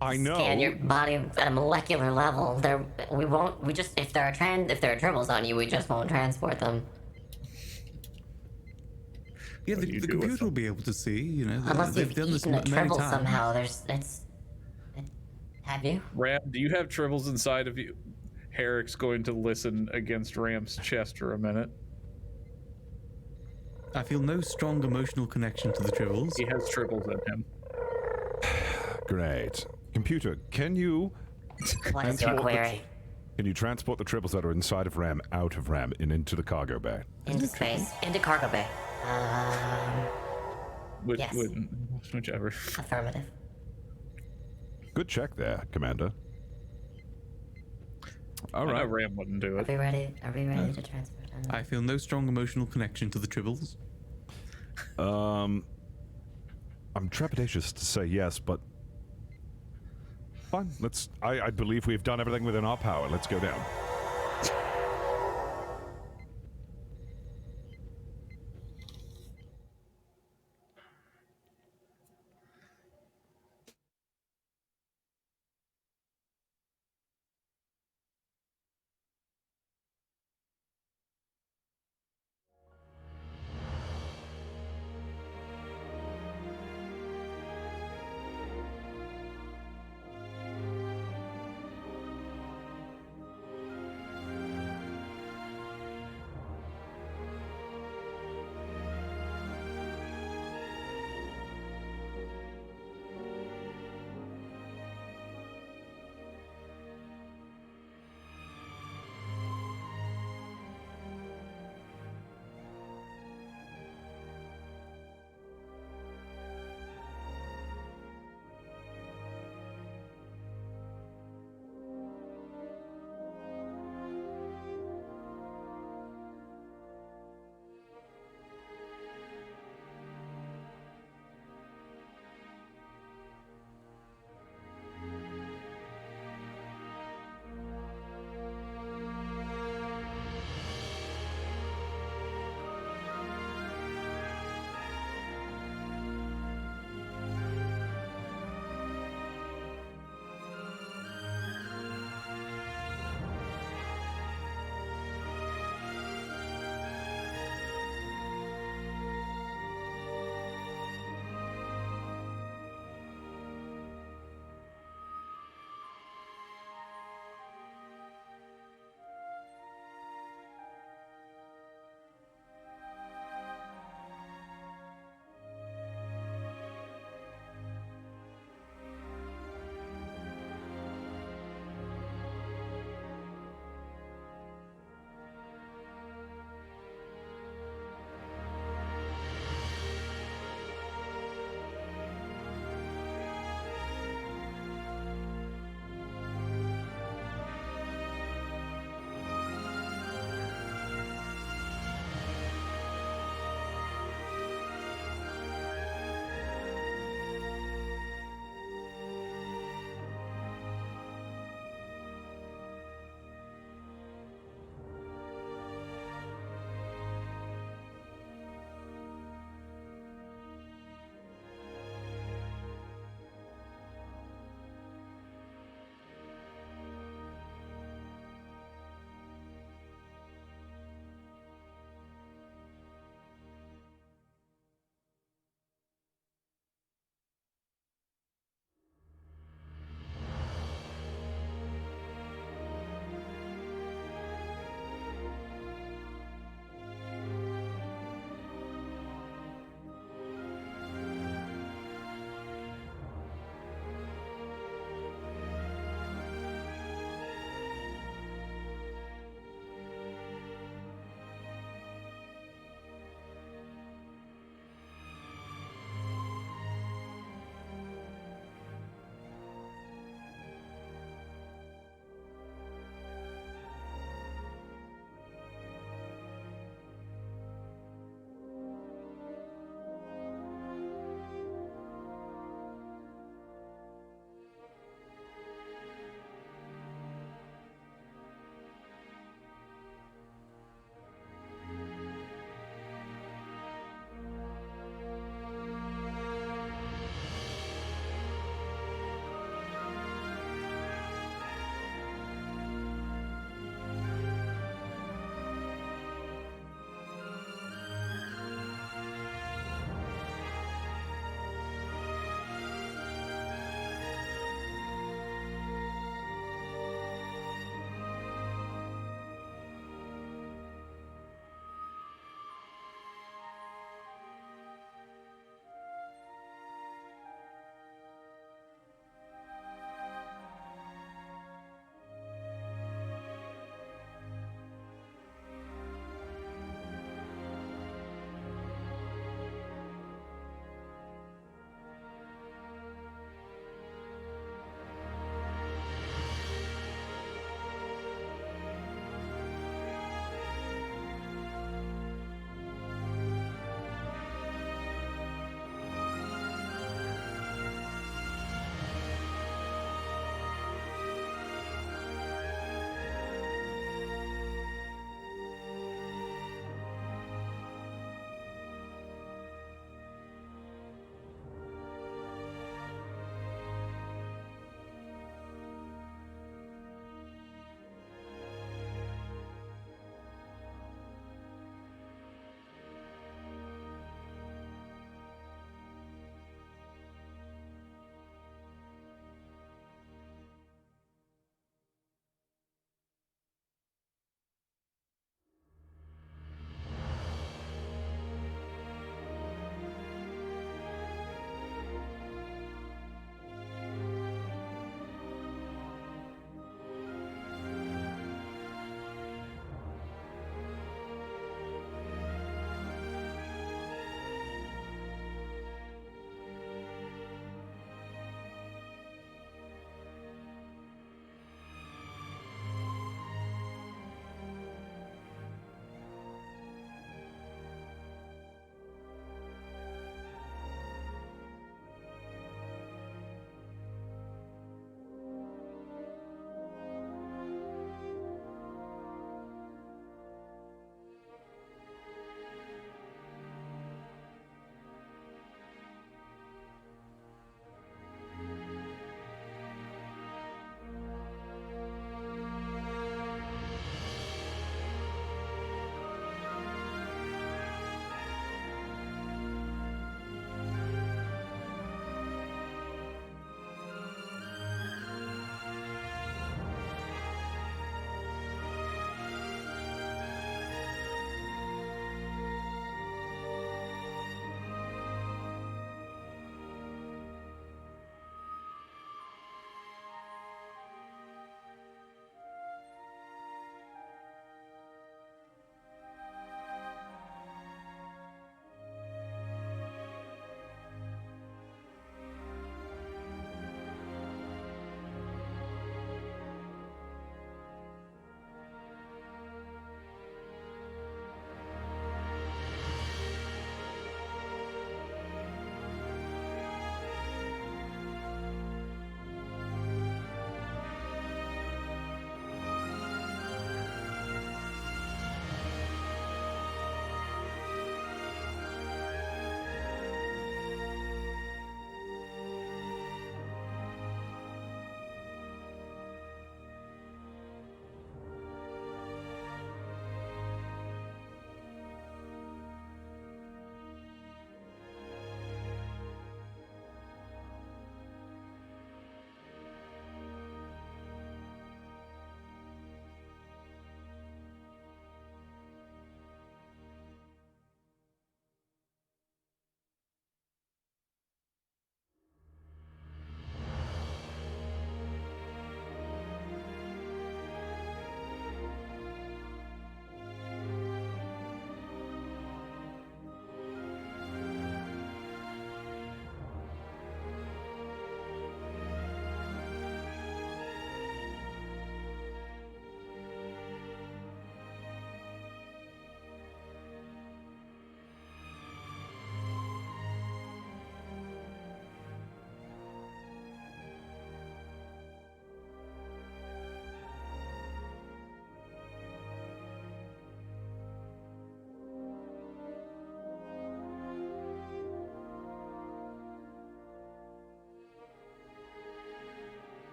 I know. Scan your body at a molecular level. If there are tribbles on you, we just won't transport them. Yeah, What do you the do with computer will them? be able to see. You know, Unless they've you've done this eaten a many tribble times. somehow. Have you? Ram, do you have tribbles inside of you? Herrek's going to listen against Ram's chest for a minute. I feel no strong emotional connection to the tribbles. He has tribbles in him. Great. Computer, can you What is your query? transport the tribbles that are inside of RAM out of RAM and into the cargo bay? Into space. Into cargo bay. Yes. Whichever. Affirmative. Good check there, Commander. All I know right. Ram wouldn't do Are it. we ready to transport them? I feel no strong emotional connection to the tribbles. I'm trepidatious to say yes, but fine. I believe we've done everything within our power. Let's go down.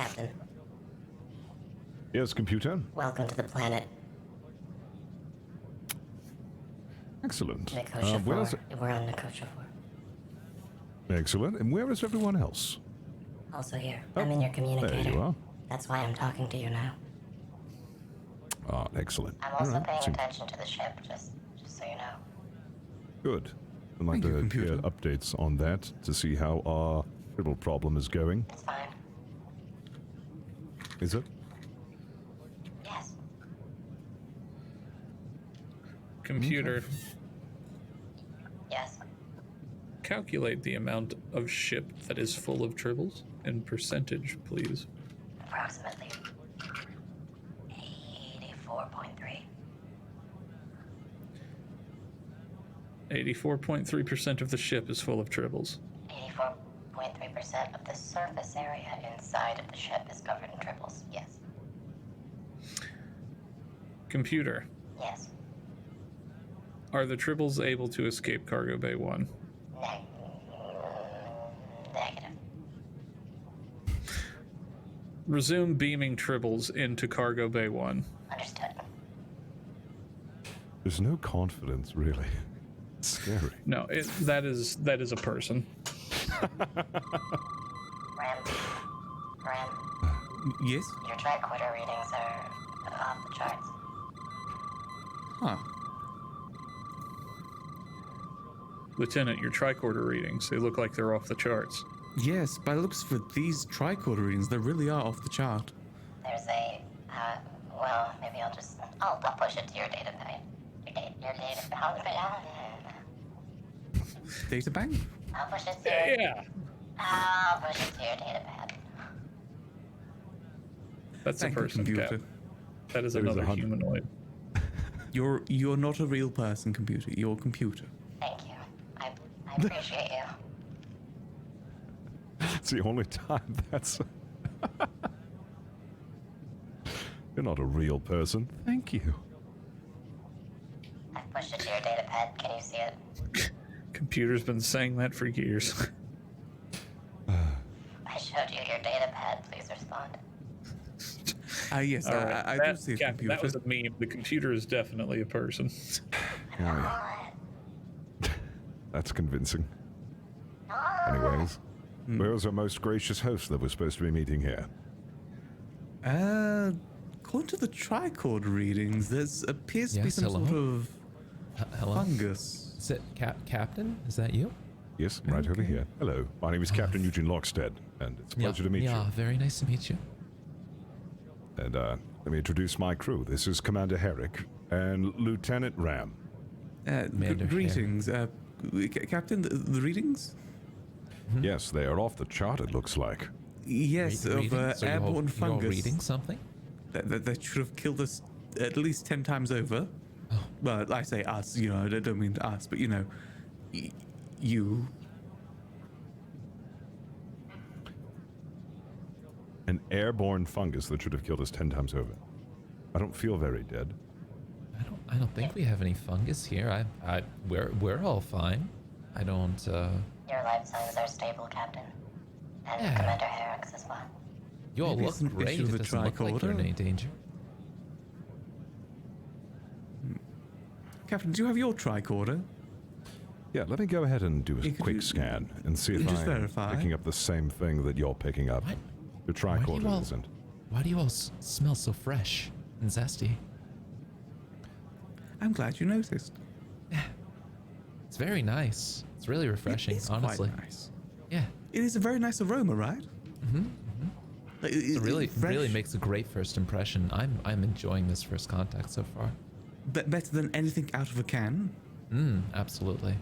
Captain, Yes, computer? welcome to the planet Excellent. Nekotia where's 4. We're on Nekotia 4. Excellent. And where is everyone else? Also here. I'm in your communicator. There you are. That's why I'm talking to you now. Ah, excellent. I'm also Alright, paying seem- attention to the ship, just so you know. Good. I'd like Thank you, to computer. hear updates on that to see how our little problem is going. It's fine. Is it? Yes. Computer, Yes. calculate the amount of ship that is full of tribbles in percentage, please. Approximately 84.3. 84.3% of the ship is full of tribbles. 84.3% of the surface area inside of the ship is covered in triples. Yes. Computer, Yes. are the tribbles able to escape Cargo Bay 1? Negative. Resume beaming tribbles into Cargo Bay 1. Understood. There's no confidence, really. It's scary. No, that is a person. Ram, Yes? your tricorder readings are off the charts. Huh. Lieutenant, your tricorder readings, they look like they're off the charts. Yes, by the looks for these tricorder readings, they really are off the chart. There's a, well, maybe I'll push it to your data pad. Your data pad. Data bank? I'll push it to your, Yeah, I'll push it to your data pad. that's Thank a you, person, computer. Cap. That is There's another 100. humanoid. You're not a real person, computer. You're a computer. Thank you. I appreciate you. It's the only time that's... You're not a real person. Thank you. I've pushed it to your data pad. Can you see it? Computer's been saying that for years. I showed you your data pad. Please respond. Yes, All right, I do that, see a Cap, computer. that was a meme. The computer is definitely a person. That's convincing. Anyways, where's our most gracious host that we're supposed to be meeting here? According to the tricorder readings, there's appears to be Yes, some hello? sort of Hello? fungus. Is it Captain? Is that you? Yes, right over here. Hello, my name is Captain Eugene Locksted, and it's a pleasure to meet Yeah, you. very nice to meet you. And let me introduce my crew. This is Commander Herrek and Lieutenant Ram. Commander Greetings, Captain. The readings? Yes, they are off the chart, it looks like. Yes, of Reading? So airborne you're fungus. reading something? That should have killed us at least 10 times over. Oh. Well, I say us, you know, I don't mean us, but you know, you. An airborne fungus that should have killed us 10 times over. I don't feel very dead. I don't think we have any fungus here. We're all fine. I don't. Your life signs are stable, Captain. And Yeah. Commander Herrek's as well. You all Maybe look it's an great. issue It of the doesn't look like you're in tricorder. any danger. Captain, do you have your tricorder? Yeah, let me go ahead and do a Could quick you scan and see if just I'm verify? picking up the same thing that you're picking up. What? The Why do you tricorder all- isn't. Why do you all smell so fresh and zesty? I'm glad you noticed. It's very nice. It's really refreshing, It's honestly. quite nice. Yeah. It is a very nice aroma, right? It really makes a great first impression. I'm enjoying this first contact so far. better than anything out of a can. Absolutely.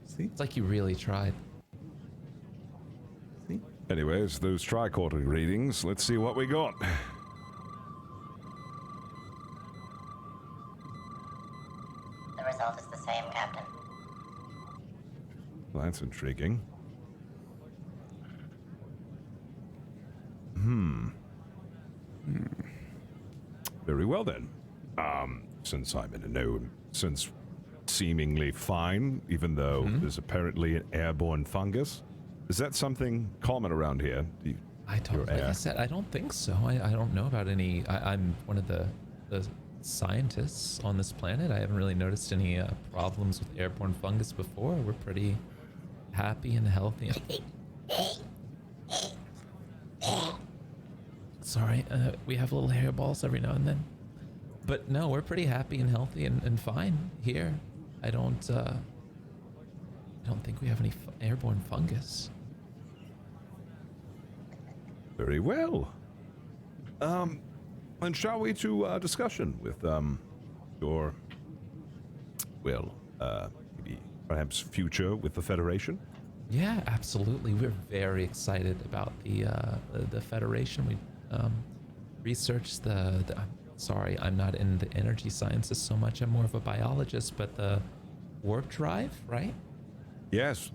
See? It's like you really tried. See? Anyways, those tricorder readings, let's see what we got. The result is the same, Captain. Well, that's intriguing. Very well then. Since I'm in a know, since seemingly fine, even though there's apparently an airborne fungus, is that something common around here? Your like I air. said, I don't think so. I don't know about any. I'm one of the scientists on this planet. I haven't really noticed any problems with airborne fungus before. We're pretty happy and healthy. Sorry, we have little hairballs every now and then. But no, we're pretty happy and healthy and fine here. I don't think we have any airborne fungus. Very well. And shall we to discussion with your, well, maybe perhaps future with the Federation? Yeah, absolutely. We're very excited about the Federation. We researched the sorry, I'm not in the energy sciences so much. I'm more of a biologist, but the warp drive, right? Yes.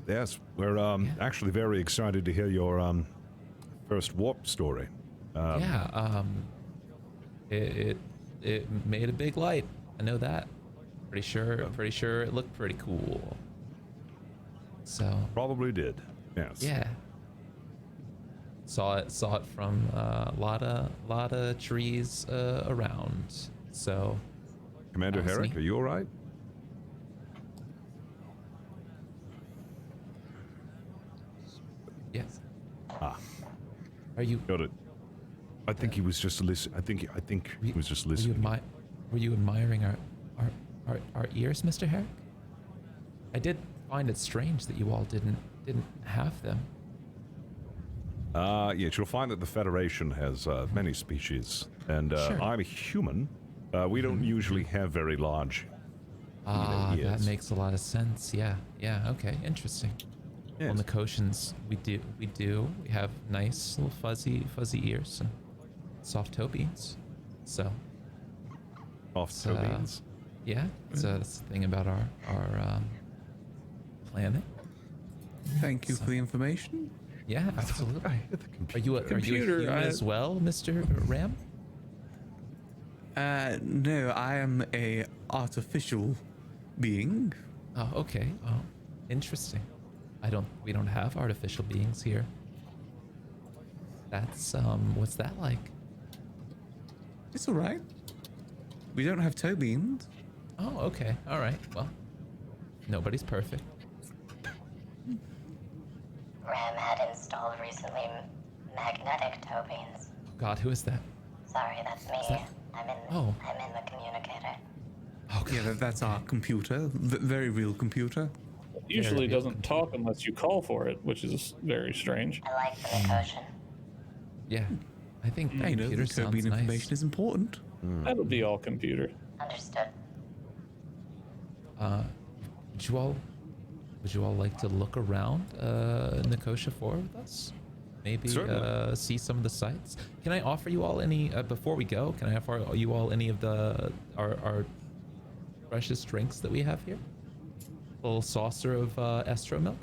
We're actually very excited to hear your first warp story. It made a big light. I know that. Pretty sure it looked pretty cool. So Probably did. Yes. yeah. Saw it from a lot of trees around. So Commander That was Herrek, neat. are you all right? yes. Ah, Are you got it. I think he was just listening. I think he was just listening. were you admiring our ears, Mr. Herrick? I did find it strange that you all didn't have them. Yes, you'll find that the Federation has many species, and Sure. I'm a human. We don't usually have very large. That ears. makes a lot of sense. Yeah. Okay. Interesting. Well, Yes. Nekotians, we have nice little fuzzy ears and soft toe beans. So Off toe beans. yeah, that's the thing about our planet. Thank you for the information. Yeah, absolutely. Are you a Computer, human as well, Mr. Ram? No, I am a artificial being. Oh, okay. Oh, interesting. We don't have artificial beings here. That's what's that like? It's all right. We don't have toe beans. Oh, okay. All right. Well, nobody's perfect. Ram had installed recently magnetic toe beans. God, who is that? Sorry, that's me. that- I'm in the communicator. Oh, God. Yeah, that's our computer. Very real computer. It usually doesn't talk unless you call for it, which is very strange. I like the Nekotian. Yeah. I think You know, the computer toe sounds bean information nice. is important. That'll be all computer. Understood. Would you all like to look around Nicosia 4 with us? Maybe Certainly. see some of the sights. Can I offer you all any before we go? Can I offer you all any of our precious drinks that we have here? A little saucer of estro milk.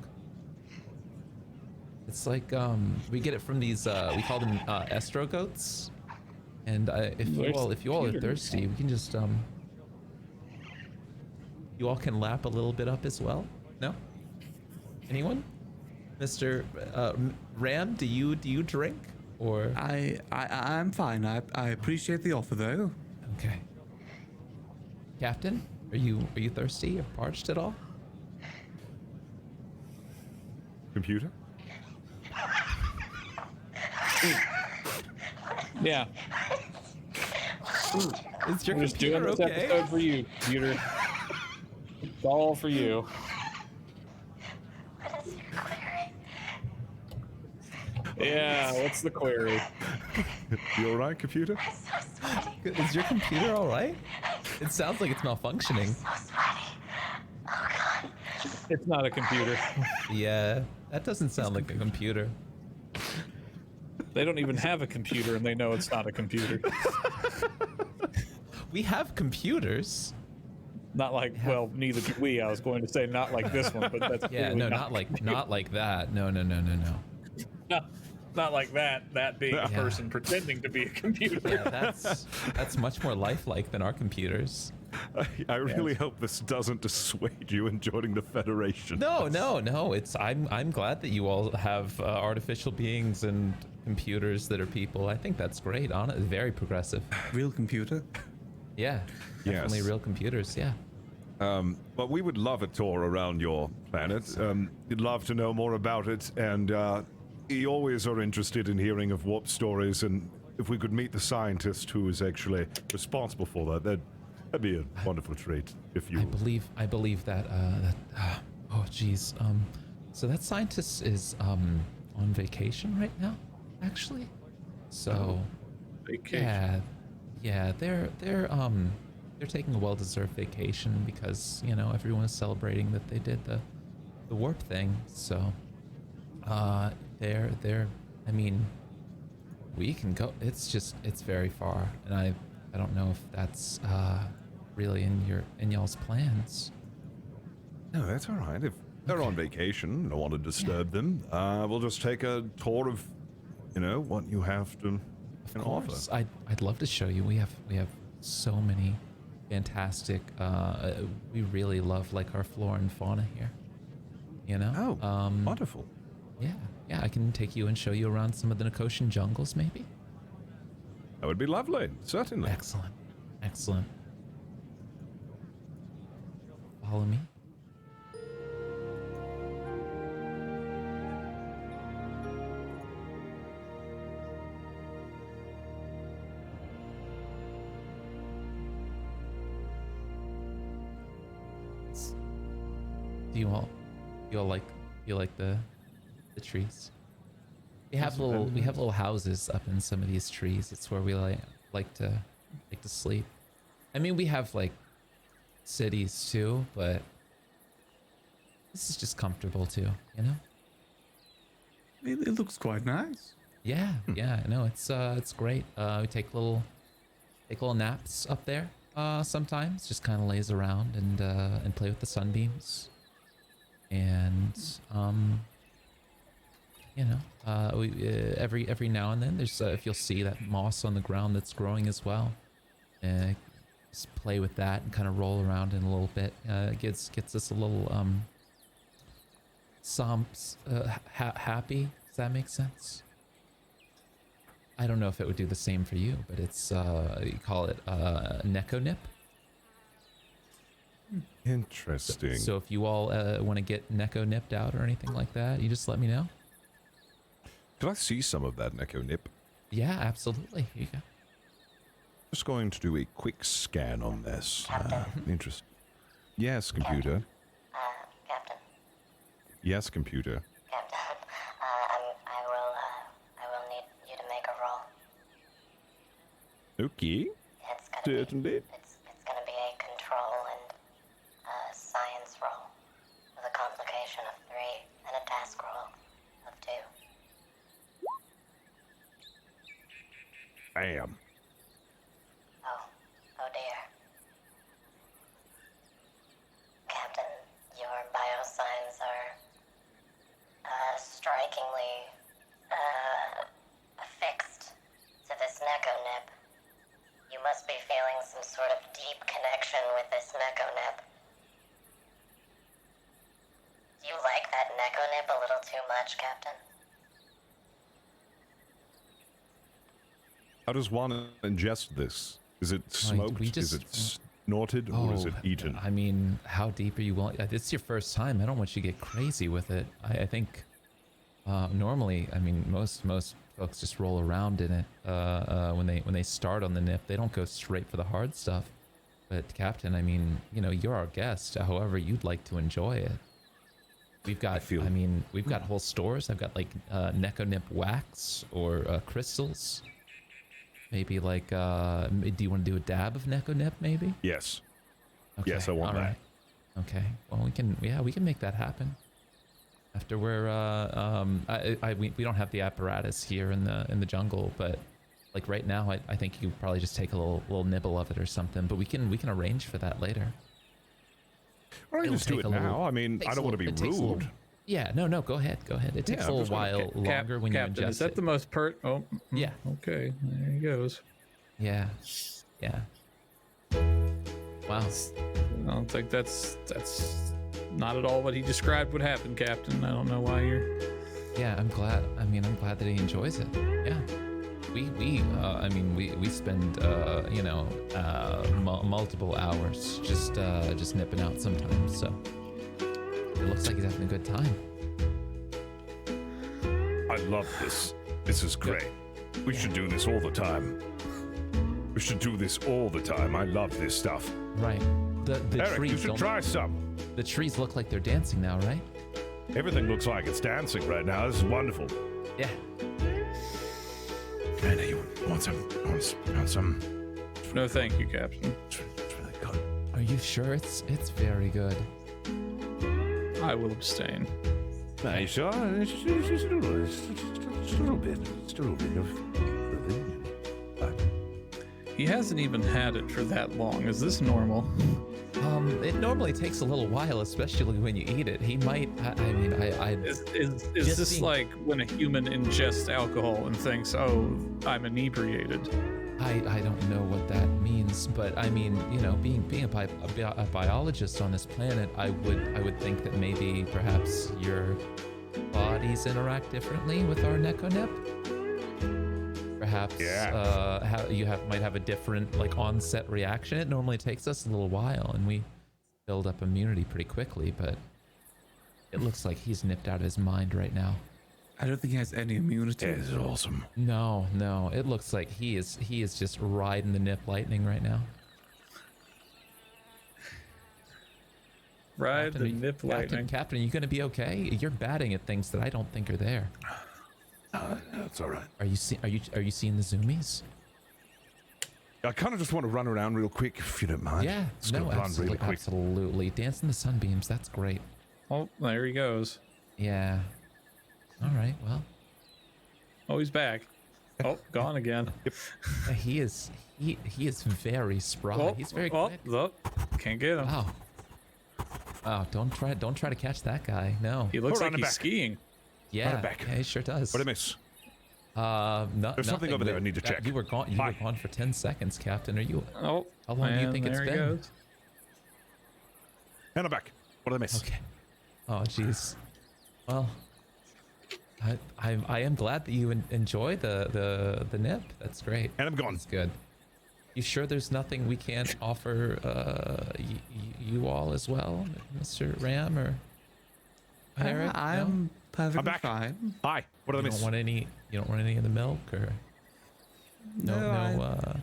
It's like we get it from these we call them estro goats. And if you all are thirsty, we can just you all can lap a little bit up as well. No? Anyone? Mr. Ram, do you drink or? I'm fine. I appreciate the offer though. Okay. Captain, are you thirsty or parched at all? Computer. Yeah, Is your I'm just doing computer this okay? episode for you, computer. It's all for you. What is your query? Yeah, what's the query? You all right, computer? I'm so sweaty. Is your computer all right? It sounds like it's malfunctioning. So sweaty. Oh god. It's not a computer. Yeah, that doesn't sound like a computer. They don't even have a computer and they know it's not a computer. We have computers. Not like, well, neither do we. I was going to say not like this one, but that's Yeah, clearly no, not like that. No. not like that. That being a Yeah. person pretending to be a computer. Yeah, that's much more lifelike than our computers. I really hope this doesn't dissuade you in joining the Federation. No. It's I'm glad that you all have artificial beings and computers that are people. I think that's great. Very progressive. Real computer? Yeah, definitely real computers. Yeah. But we would love a tour around your planet. We'd love to know more about it, and we always are interested in hearing of warp stories, and if we could meet the scientist who is actually responsible for that, that'd be a wonderful treat. If you, I believe that. Oh, geez. So that scientist is on vacation right now, actually. So. Vacation. Yeah. They're taking a well-deserved vacation because everyone is celebrating that they did the warp thing. So. I mean, we can go. It's very far, and I don't know if that's really in y'all's plans. no, that's all right. If they're on vacation, don't want to disturb them. We'll just take a tour of, what you have to Of offer. course, I'd love to show you. We have so many fantastic. We really love our flora and fauna here. Oh, wonderful. Yeah, I can take you and show you around some of the Nekotian jungles, maybe. That would be lovely, certainly. Excellent. Follow me. Do you all like the trees? We have little houses up in some of these trees. It's where we like to sleep. I mean, we have cities too, but this is just comfortable too, It looks quite nice. Yeah, no, it's great. We take little naps up there sometimes. Just kind of lays around and play with the sunbeams. And we every now and then there's if you'll see that moss on the ground that's growing as well. Just play with that and kind of roll around in a little bit. Gets us a little happy. Does that make sense? I don't know if it would do the same for you, but it's you call it Nekonip. Interesting. So if you all want to get Neko nipped out or anything like that, you just let me know. Could I see some of that Neko nip? Yeah, absolutely. Here you go. Just going to do a quick scan on this. Captain. Interest. Yes, computer. Captain. Yes, computer. Captain. I will need you to make a roll. Okay. It's gonna Certainly. It's gonna be a control and science roll with a complication of 3 and a task roll of 2. Bam. Oh dear. Captain, your biosigns are strikingly affixed to this Nekonip. You must be feeling some sort of deep connection with this Nekonip. Do you like that Nekonip a little too much, Captain? How does one ingest this? Is it smoked? Is it snorted? Or is it eaten? I mean, how deep are you willing? It's your first time. I don't want you to get crazy with it. I think normally, I mean, most folks just roll around in it when they start on the nip. They don't go straight for the hard stuff. But Captain, I mean, you're our guest. However you'd like to enjoy it. We've got, we've got whole stores. I've got Nekonip wax or crystals. Maybe do you want to do a dab of Nekonip maybe? Yes. Okay, Yes, I want that. right. Okay. Well, we can make that happen. After we're we don't have the apparatus here in the jungle, but right now I think you could probably just take a little nibble of it or something, but we can arrange for that later. Or I It'll just do take it a little- now. I mean, I don't want to be rude. Yeah, no, go ahead. It takes a little while longer when you Captain, ingest is that it. the most Yeah. Okay, there he goes. Yeah. Wow. I don't think that's not at all what he described would happen, Captain. I don't know why you're. Yeah, I'm glad. I mean, I'm glad that he enjoys it. Yeah. We spend multiple hours just nipping out sometimes. So it looks like he's having a good time. I love this. This is great. We should do this all the time. We should do this all the time. I love this stuff. Right. The Herrek, trees you should don't. try some. The trees look like they're dancing now, right? Everything looks like it's dancing right now. This is wonderful. Yeah. Anna, you want some? Want some? No, thank you, Captain. It's really good. Are you sure it's very good? I will abstain. Are you sure? It's just a little bit. Just a little bit of. He hasn't even had it for that long. Is this normal? It normally takes a little while, especially when you eat it. He might. Is this like when a human ingests alcohol and thinks, "Oh, I'm inebriated"? I don't know what that means, but I mean, being a biologist on this planet, I would think that maybe perhaps your bodies interact differently with our Nekonip. Perhaps you might have a different onset reaction. It normally takes us a little while, and we build up immunity pretty quickly. But it looks like he's nipped out of his mind right now. I don't think he has any immunity. Yeah, this is awesome. No. It looks like he is just riding the nip lightning right now. Ride the nip lightning. Captain, are you going to be okay? You're batting at things that I don't think are there. That's all right. Are you seeing the zoomies? I kind of just want to run around real quick, if you don't mind. Yeah, Just gonna run really quick. absolutely. Dance in the sunbeams. That's great. Oh, there he goes. Yeah. All right. Well, Oh, he's back. Oh, gone again. he is very spry. Oh, He's very oh, quick. oh, can't get him. Wow. Wow. Don't try to catch that guy. No. He looks Hold like on, he's back. skiing. Yeah. back. Yeah, he sure does. What did I miss? There's something over there I need to check. You were gone. You were gone for 10 seconds, Captain. Are you? Oh, How long do you and think it's there he been? goes. And I'm back. What did I miss? Okay. Oh, jeez. Well, I am glad that you enjoy the nip. That's great. And I'm gone. That's good. You sure there's nothing we can't offer you all as well, Mr. Ram or Herrek? I'm perfectly I'm back. fine. Hi. What did I You miss? don't want any. You don't want any of the milk or no.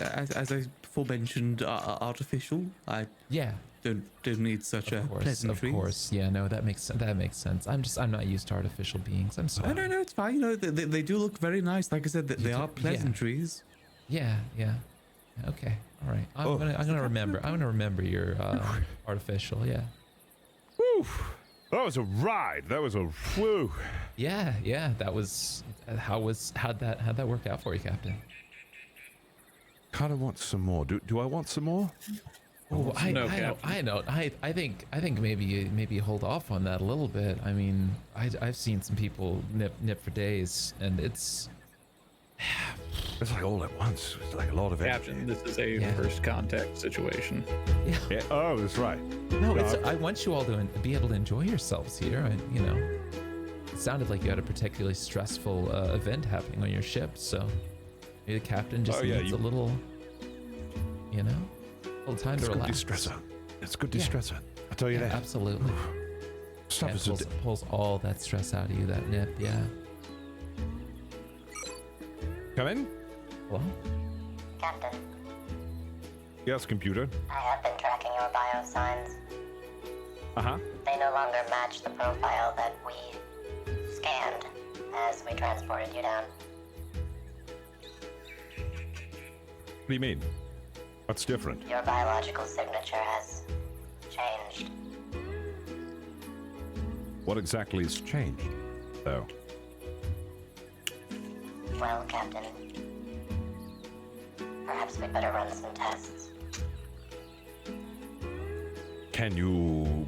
As I before mentioned, artificial. I Yeah. don't need such a Of course. pleasantries. Of course. Yeah. No. That makes sense. I'm not used to artificial beings. I'm sorry. No, it's fine. They do look very nice. Like I said, they are pleasantries. Yeah. Okay. All right. I'm gonna remember your artificial. Yeah. Whew. That was a ride. That was a whew. Yeah. That was how'd that work out for you, Captain? Kind of want some more. Do I want some more? Oh, I Captain. know. I think maybe you hold off on that a little bit. I mean, I've seen some people nip for days, and it's like all at once. It's like a lot of Captain, energy. this is a Yeah. first contact situation. Yeah. Oh, that's right. no. I want you all to be able to enjoy yourselves here. And it sounded like you had a particularly stressful event happening on your ship, so maybe the captain just needs a little, a little time It's to good relax. distressor. It's good Yeah. distressor. I tell you Yeah, that. absolutely. Stuff Yeah, is pulls all that stress out of you. That nip. Yeah. Come in. Hello. Captain, Yes, computer. I have been tracking your biosigns. Uh-huh. They no longer match the profile that we scanned as we transported you down. What do you mean? What's different? Your biological signature has changed. What exactly has changed, though? Well, Captain, perhaps we'd better run some tests. Can you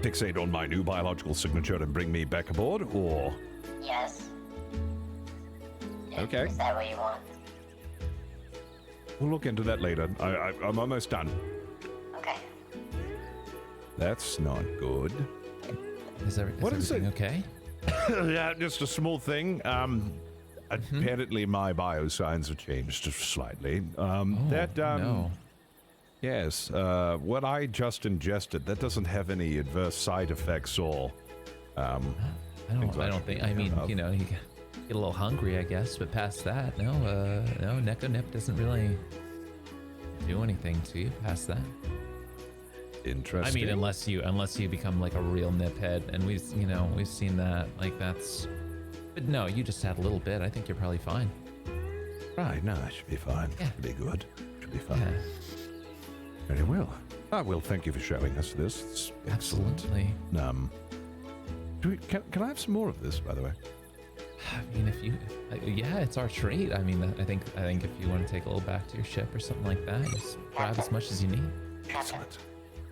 fixate on my new biological signature and bring me back aboard, or? Yes? Okay. Is that what you want? We'll look into that later. I'm almost done. Okay. That's not good. Is everything okay? Yeah, just a small thing. Apparently my biosigns have changed slightly. No. Yes, what I just ingested, that doesn't have any adverse side effects or, I don't think. I mean, you know, you get a little hungry, I guess, but past that, no, Nekonip doesn't really do anything to you past that. Interesting. I mean, unless you become like a real niphead, and we've seen that. Like that's. But no, you just had a little bit. I think you're probably fine. Right, no, it should be fine. Yeah. Should be good. Should be fine. Yeah. Very well. I will thank you for showing us this. It's excellent. Absolutely. Can I have some more of this, by the way? I mean, yeah, it's our treat. I mean, I think if you want to take a little back to your ship or something like that, just grab as much as you need. Excellent.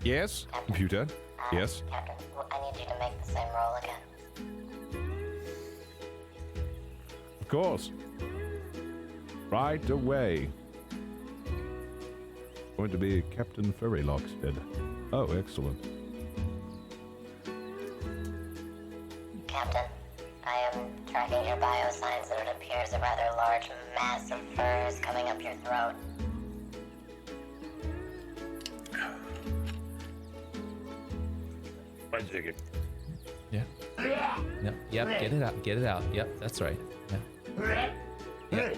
Yes, computer. Yes. Captain, I need you to make the same roll again. Of course. Right away. Going to be Captain Furry Locksted. Oh, excellent. Captain, I am tracking your biosigns, and it appears a rather large mass of fur is coming up your throat. I take it. Yeah. No. Yep. Get it out. Get it out. Yep. That's right. Yeah. Yep.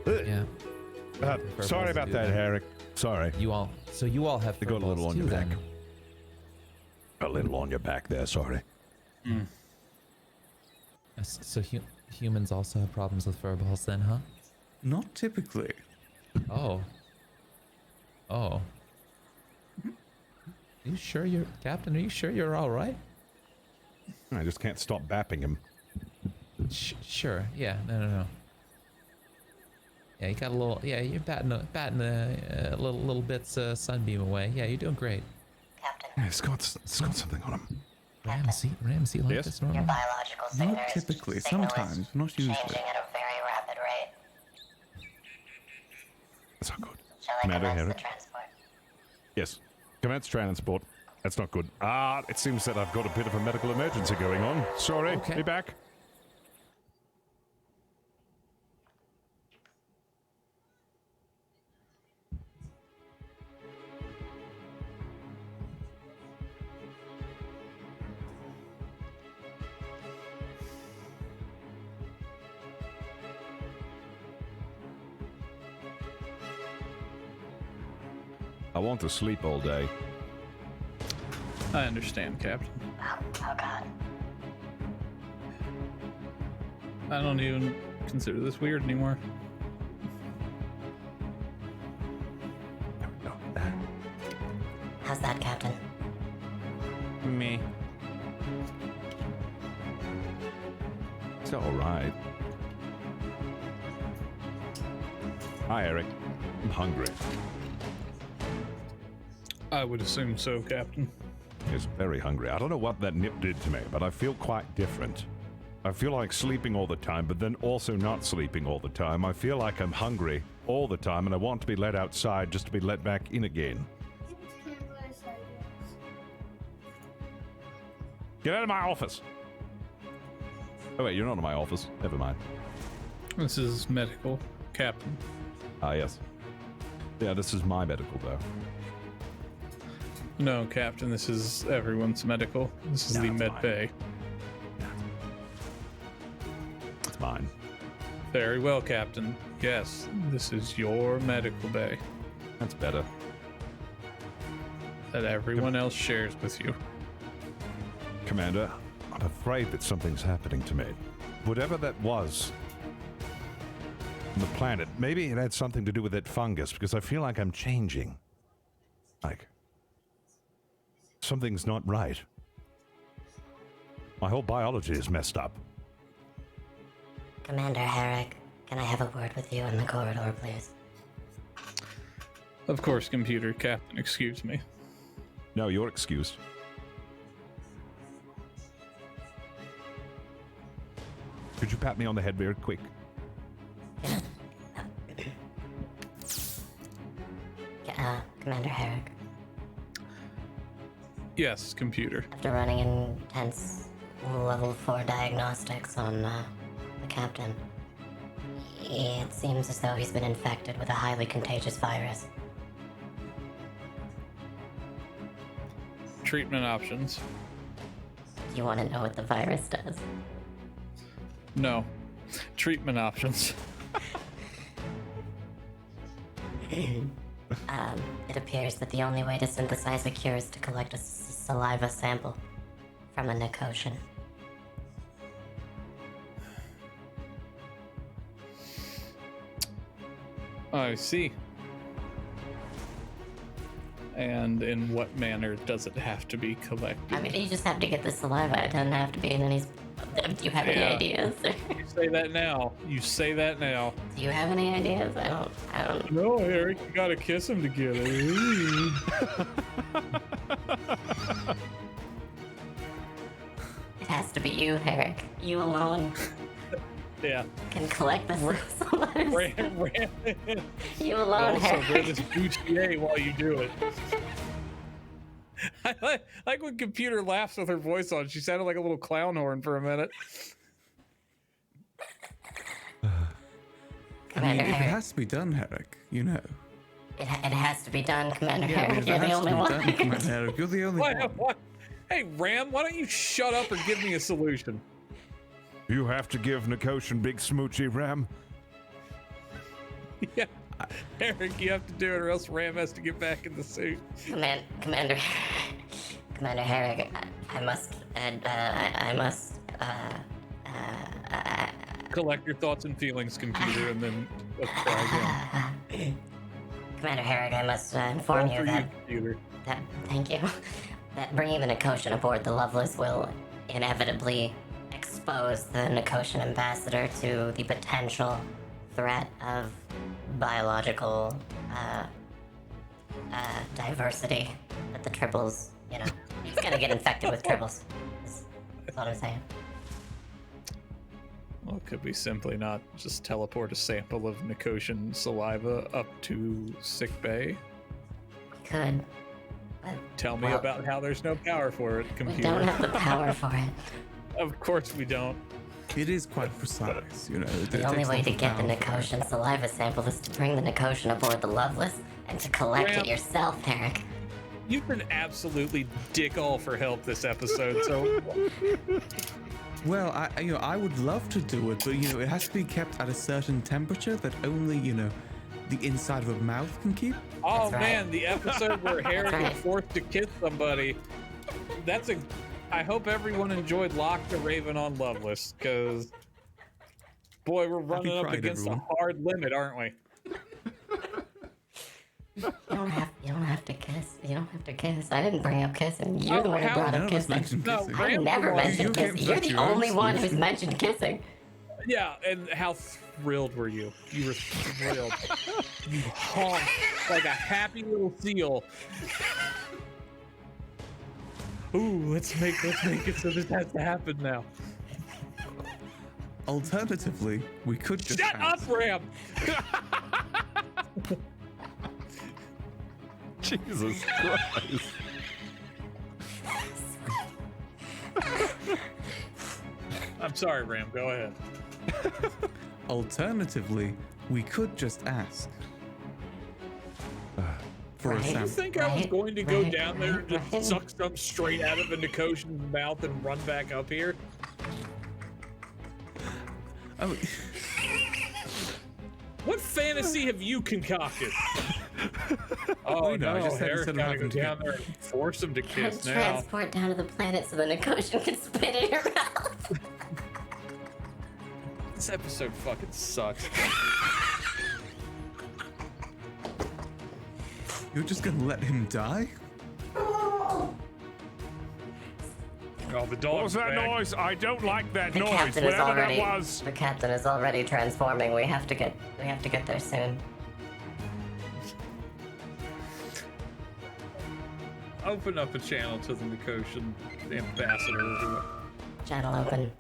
Yeah. Sorry about that, Herrek. Sorry. You all have They got a little furballs on your too, back. then. A little on your back there, sorry. So humans also have problems with furballs then, huh? Not typically. Oh. You sure you're Captain? Are you sure you're all right? I just can't stop bapping him. Sure. Yeah. No. Yeah, you got a little. Yeah, you're batting a little bits sunbeam away. Yeah, you're doing great. Captain, Yeah, it's got something on him. Ramsey, like Yes? this your normal? biological signal Not is- typically. signal is Sometimes, not usually. changing at a very rapid rate. That's not good. Shall I Commander commence the Herrek? transport? Yes. Commence transport. That's not good. It seems that I've got a bit of a medical emergency going on. Sorry. Okay. Be back. I want to sleep all day. I understand, Captain. Oh God. I don't even consider this weird anymore. There we go. How's that, Captain? Me. It's all right. Hi, Eric. I'm hungry. I would assume so, Captain. Yes, very hungry. I don't know what that nip did to me, but I feel quite different. I feel like sleeping all the time, but then also not sleeping all the time. I feel like I'm hungry all the time, and I want to be let outside just to be let back in again. Get out of my office! Oh wait, you're not in my office. Never mind. This is medical, Captain. Ah, yes. Yeah, this is my medical, though. No, Captain, this is everyone's medical. This is No, the it's med mine. bay. It's mine. Very well, Captain. Yes, this is your medical bay That's better. that everyone else shares with you. Commander, I'm afraid that something's happening to me. Whatever that was on the planet, maybe it had something to do with that fungus, because I feel like I'm changing. Like, something's not right. My whole biology is messed up. Commander Herrek, can I have a word with you in the corridor, please? Of course, computer, Captain, excuse me. No, you're excused. Could you pat me on the head very quick? Commander Herrek. Yes, computer. After running intense level 4 diagnostics on the captain, it seems as though he's been infected with a highly contagious virus. Treatment options. Do you want to know what the virus does? No. Treatment options. It appears that the only way to synthesize a cure is to collect a saliva sample from a Nekotian. I see. And in what manner does it have to be collected? I mean, you just have to get the saliva. It doesn't have to be in any... Do you have any ideas? You say that now. You say that now. Do you have any ideas? I don't... No, Herrek, you gotta kiss them together. It has to be you, Herrek. You alone Yeah. can collect the saliva. Ram. You alone, Also, wear Herrek. this Gucci while you do it. I like when computer laughs with her voice on. She sounded like a little clown horn for a minute. I mean, Commander if it Herrek. has to be done, Herrek, you know. It has to be done, Commander Yeah, Herrek. if You're it the has to only be one. done, Commander Herrek, you're the only one. What? Hey, Ram, why don't you shut up or give me a solution? You have to give Nekotian big smoochy, Ram. Yeah. Herrek, you have to do it or else Ram has to get back in the suit. Commander Herrek, I must Collect your thoughts and feelings, computer, and then let's try again. Commander Herrek, I must inform All you for that computer. thank you, that bringing the Nekotian aboard the Lovelace will inevitably expose the Nekotian ambassador to the potential threat of biological diversity that the triples, he's gonna get infected with triples. That's what I'm saying. Well, it could be simply not just teleport a sample of Nekotian saliva up to sick bay. We could, but Tell me Well, about how there's no power for it, we computer. don't have the power for it. Of course we don't. It is quite precise, you know. The only way to get the Nekotian saliva sample is to bring the Nekotian aboard the Lovelace and to collect Ram. it yourself, Herrek. You've been absolutely dick all for help this episode, so Well, I would love to do it, but it has to be kept at a certain temperature that only the inside of a mouth can keep. oh That's right. man, the episode where Herrek right. is forced to kiss somebody. I hope everyone enjoyed LocktheRaven on Lovelace, because boy, we're running up Pride, against everyone. a hard limit, aren't we? You don't have to kiss. You don't have to kiss. I didn't bring up kissing. You're the one who how- brought None up of us kissing. mentioned No, kissing. I Ram, never come on, mentioned you kissing. came You're with the your own only one who's solution. mentioned kissing. Yeah, and how thrilled were you? You were thrilled. You honked like a happy little seal. Ooh, let's make it so this has to happen now. Alternatively, we could just Shut up, ask. Ram! Jesus Christ. I'm sorry, Ram. Go ahead. Alternatively, we could just ask for a Right. You sample. think I was going to go Right, down there and right. just suck some straight out of a Nekotian's mouth and run back up here? Oh, What fantasy have you concocted? Oh You know, I no, just said Herrek instead of gotta go having to down there and force him to kiss now. Transport down to the planet so the Nekotian can spit in your mouth. This episode fucking sucks. you're just gonna let him die? Oh, the dog's What was that back. noise? I don't like that The noise, captain is whatever already. that was. The captain is already transforming. We have to get there soon. Open up a channel to the Nekotian ambassador. Channel open.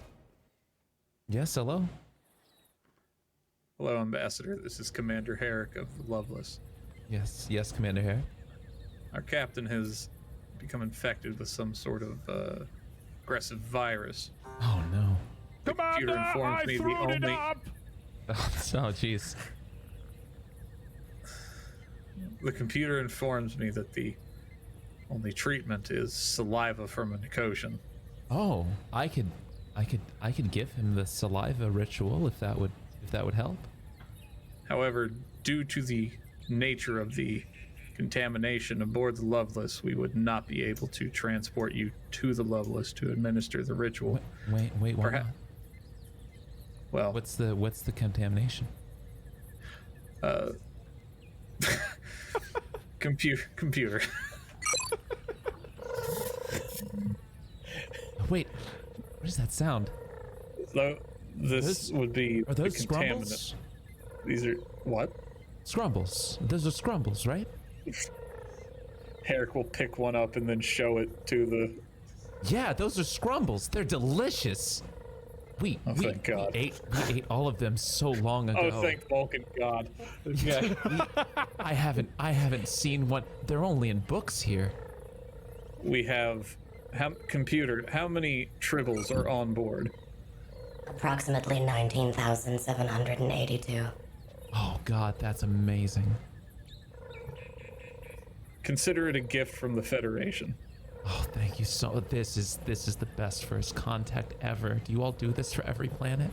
Yes, hello. Hello, ambassador. This is Commander Herrek of Lovelace. Yes, Commander Herrek. Our captain has become infected with some sort of aggressive virus. Oh no. Commander, informs I me the threw it only- up! Oh jeez. The computer informs me that the only treatment is saliva from a Nekotian. Oh, I could give him the saliva ritual if that would help. However, due to the nature of the contamination aboard the Lovelace, we would not be able to transport you to the Lovelace to administer the ritual. Wait, why Perhaps- not? Well, What's the contamination? computer. Wait, what is that sound? So this would be Are the those contaminant. scrumbles? These are what? Scrumbles. Those are scrumbles, right? Herrek will pick one up and then show it to the. Yeah, those are scrumbles. They're delicious. We thank God. we ate all of them so long ago. Oh, thank Vulcan God. Okay. I haven't seen one. They're only in books here. We have. Computer, how many tribbles are on board? Approximately 19,782. Oh God, that's amazing. Consider it a gift from the Federation. Oh, thank you so. This is the best first contact ever. Do you all do this for every planet?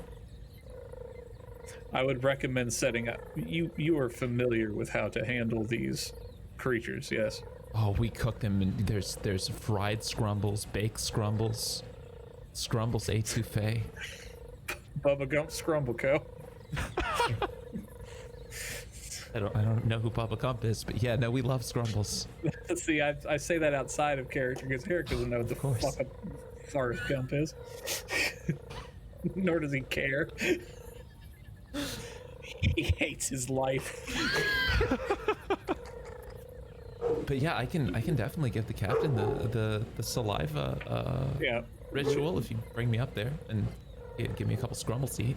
I would recommend setting up. You are familiar with how to handle these creatures, yes? Oh, we cook them, and there's fried scrumbles, baked scrumbles, scrumbles étouffée. Bubba Gump Scrumble Co. I don't know who Bubba Gump is, but yeah, no, we love scrumbles. See, I say that outside of character because Herrek doesn't know what the course. fuck a Forrest Gump is. Nor does he care. He hates his life. But yeah, I can definitely give the captain the saliva Yeah. ritual if you bring me up there and give me a couple scrumbles to eat.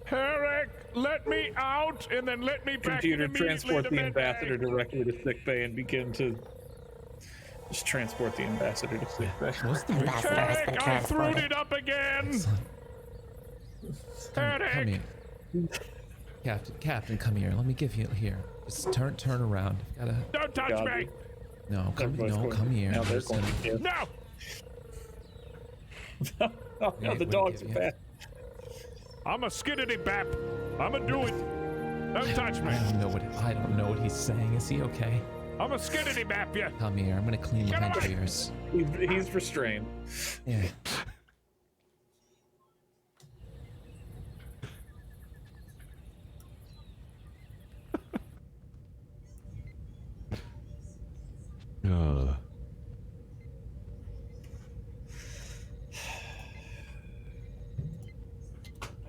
Herrek, let me out, and then let me back Computer, immediately transport to the med ambassador bay. directly to sickbay and begin to just transport the ambassador to sickbay. What's the Ambassador has been Herrek, I threw transported. it up again! Come Herrek! here. Captain, come here. Let me give you here. Just turn around. Gotta Don't touch God. me! no, come here. Now they're Just going gonna- to kill. No! Oh, no, Wait, the what dogs do are you bad. I'm a skiddity bap. I'ma do it. Don't touch me. I don't know what he's saying. Is he okay? I'm a skiddity bap ya. Come here. I'm gonna clean behind your ears. He's restrained. Yeah.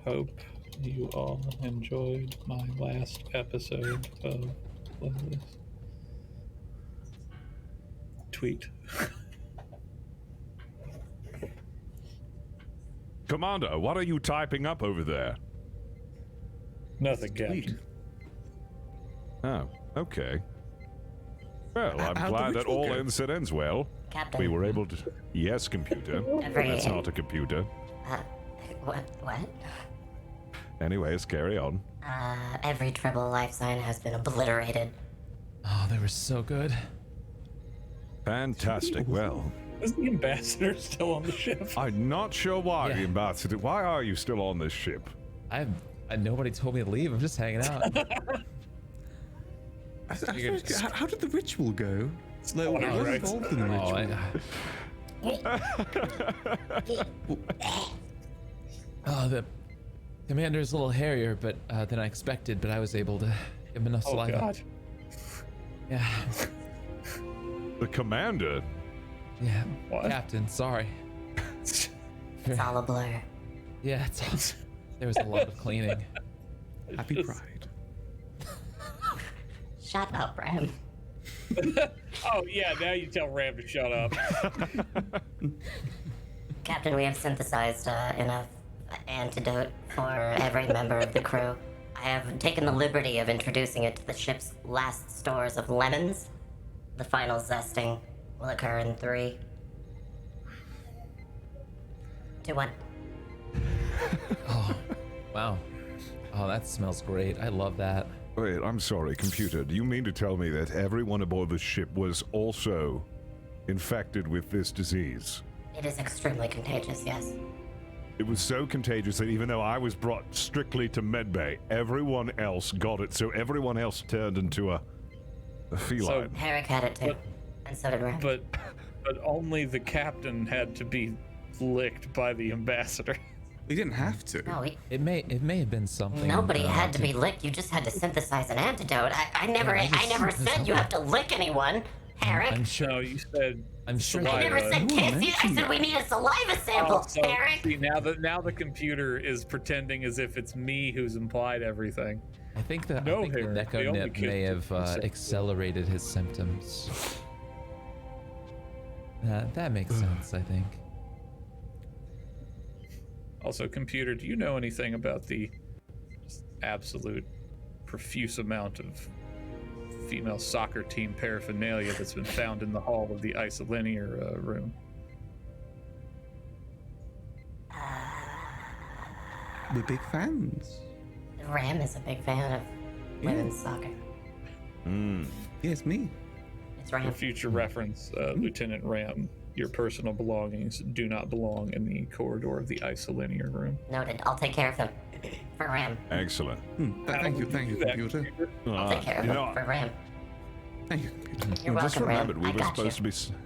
Hope you all enjoyed my last episode of Lovelace. Tweet. Commander, what are you typing up over there? Nothing, Captain. Oh, okay. Well, I'm How'd the glad that ritual all go? ends well. Captain. We were able to... Yes, computer. Every- That's not a computer. What? Anyways, carry on. Every tribal life sign has been obliterated. Oh, they were so good. Fantastic. Well, Is the ambassador still on the ship? I'm not sure why, Yeah. the ambassador. Why are you still on this ship? Nobody told me to leave. I'm just hanging out. How did the ritual go? Like, what was right. involved in the ritual? The commander's a little hairier, but than I expected. But I was able to give him enough Oh, saliva. God. Yeah, The commander? yeah. What? Captain, sorry. It's all a blur. Yeah, there was a lot of cleaning. Happy Pride. Shut up, Ram. Oh, yeah, now you tell Ram to shut up. Captain, we have synthesized enough antidote for every member of the crew. I have taken the liberty of introducing it to the ship's last stores of lemons. The final zesting will occur in 3, 2, 1. Oh, wow. Oh, that smells great. I love that. Wait, I'm sorry, computer. Do you mean to tell me that everyone aboard the ship was also infected with this disease? It is extremely contagious, yes. It was so contagious that even though I was brought strictly to medbay, everyone else got it, so everyone else turned into a feline. Herrek had it too, and so did Ram. But only the captain had to be licked by the ambassador. We didn't have to. No, It may have been something. nobody had to be licked. You just had to synthesize an antidote. I never said you have to lick anyone, Herrek. I'm sure. No, you said. I'm sure. I never saliva. said kiss you. I said we need a saliva sample, Oh, so, Herrek. see, now the computer is pretending as if it's me who's implied everything. I think the No, the Herrek, the Neko only nip kid may that have can say- accelerated his symptoms. That makes sense, I think. Also, computer, do you know anything about the just absolute profuse amount of female soccer team paraphernalia that's been found in the hall of the isolinear room? We're big fans. Ram is a big fan of women's soccer. Yes, me. It's For Ram. future reference, Lieutenant Ram, your personal belongings do not belong in the corridor of the isolinear room. Noted. I'll take care of them. For Ram. Excellent. Thank you, computer. I'll take care of you them. know, For Ram. Thank you, computer. You're just welcome, Ram. remembered we I were got supposed you. to be.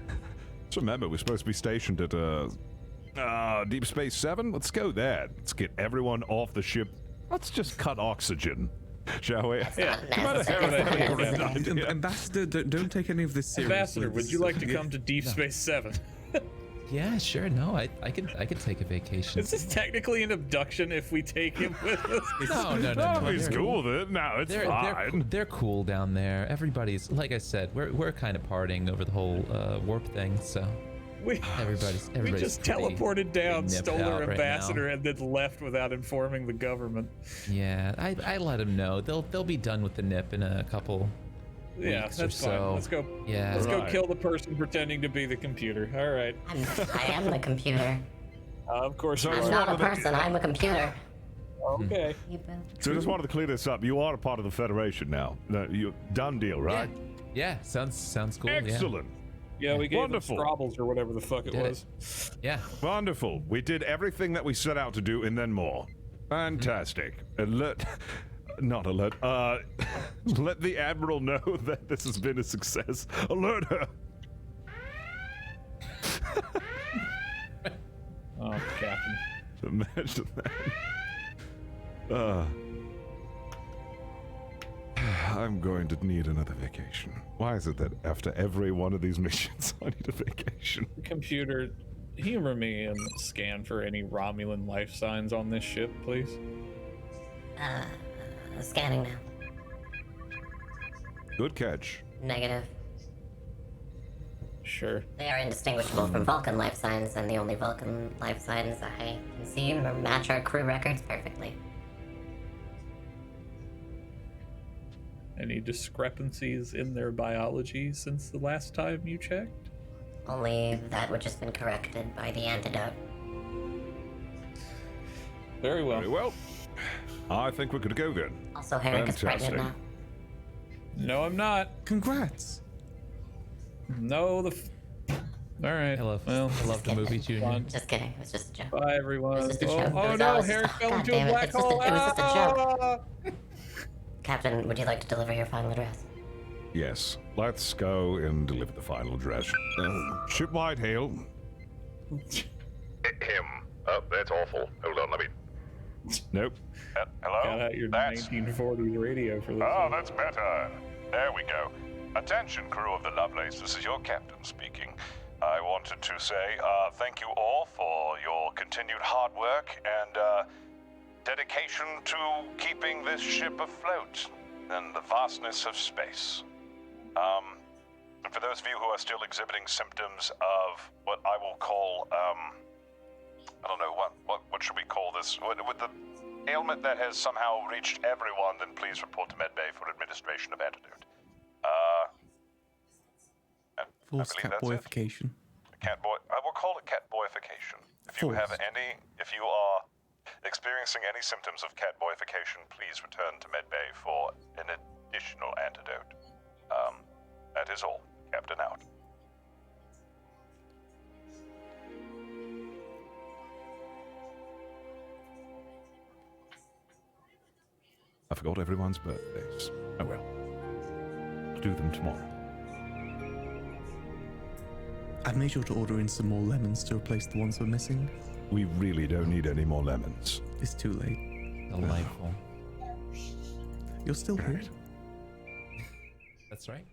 Just remember, we're supposed to be stationed at Deep Space 7. Let's go there. Let's get everyone off the ship. Let's just cut oxygen, shall we? Yeah, Not Might have necessary. had a That's great not idea. Ambassador, don't take any of this seriously. Ambassador, would you like to come to Deep Space 7? Yeah, sure. No, I could take a vacation. Is this technically an abduction if we take him with us? No. No, he's They're- cool with it. No, it's They're fine. they're cool down there. Everybody's, like I said, we're kind of partying over the whole warp thing. So We everybody's just pretty teleported down, nipped stole out our right ambassador, now. and then left without informing the government. Yeah, I let them know. They'll be done with the nip in a couple Yeah, weeks or that's fine. so. Let's go. Yeah. Let's go Right. kill the person pretending to be the computer. All right. I am the computer. Of course you So I'm are. not a one of the- person. I'm a computer. Okay. You both. So I just wanted to clear this up. You are a part of the Federation now. No, you done deal, right? Yeah, sounds cool. Excellent. Yeah, we gave Wonderful. them Scrabbles or whatever the fuck it Did it. was. Yeah. Wonderful. We did everything that we set out to do and then more. Fantastic. Alert. Not alert. Let the Admiral know that this has been a success. Alert her. Oh, Captain. Imagine that. I'm going to need another vacation. Why is it that after every one of these missions, I need a vacation? Computer, humor me and scan for any Romulan life signs on this ship, please. Scanning now. Good catch. Negative. Sure. They are indistinguishable from Vulcan life signs, and the only Vulcan life signs I can see match our crew records perfectly. Any discrepancies in their biology since the last time you checked? Only that which has been corrected by the antidote. Very well. Very well. I think we're good to go then. Also, Herrek is pregnant Fantastic. now. No, I'm not. Congrats. No, All right. I love the movie Junior. Fun. Just kidding. It was just a joke. Bye, everyone. It was just a Oh, joke. oh It no, was Herrek just- fell God into damn a it, black it's just a- hole. it was just a joke. Ah! Captain, would you like to deliver your final address? Yes, let's go and deliver the final address. Shipwide hail. Him. Oh, that's awful. Hold on, let me. Nope. Hello? Got out your 1940s radio for this. Oh, that's better. There we go. Attention, crew of the Lovelace. This is your captain speaking. I wanted to say thank you all for your continued hard work and dedication to keeping this ship afloat in the vastness of space. And for those of you who are still exhibiting symptoms of what I will call, I don't know, what should we call this? With the ailment that has somehow reached everyone, then please report to medbay for administration of antidote. Forced believe that's it. catboyification. Catboy. I will call it catboyification. If you are experiencing any symptoms of catboyification, please return to medbay for an additional antidote. That is all. Captain out. I forgot everyone's birthdays. Oh well. I'll do them tomorrow. I've made sure to order in some more lemons to replace the ones we're missing. We really don't need any more lemons. It's too late. Delightful. You're still here. Right. That's right.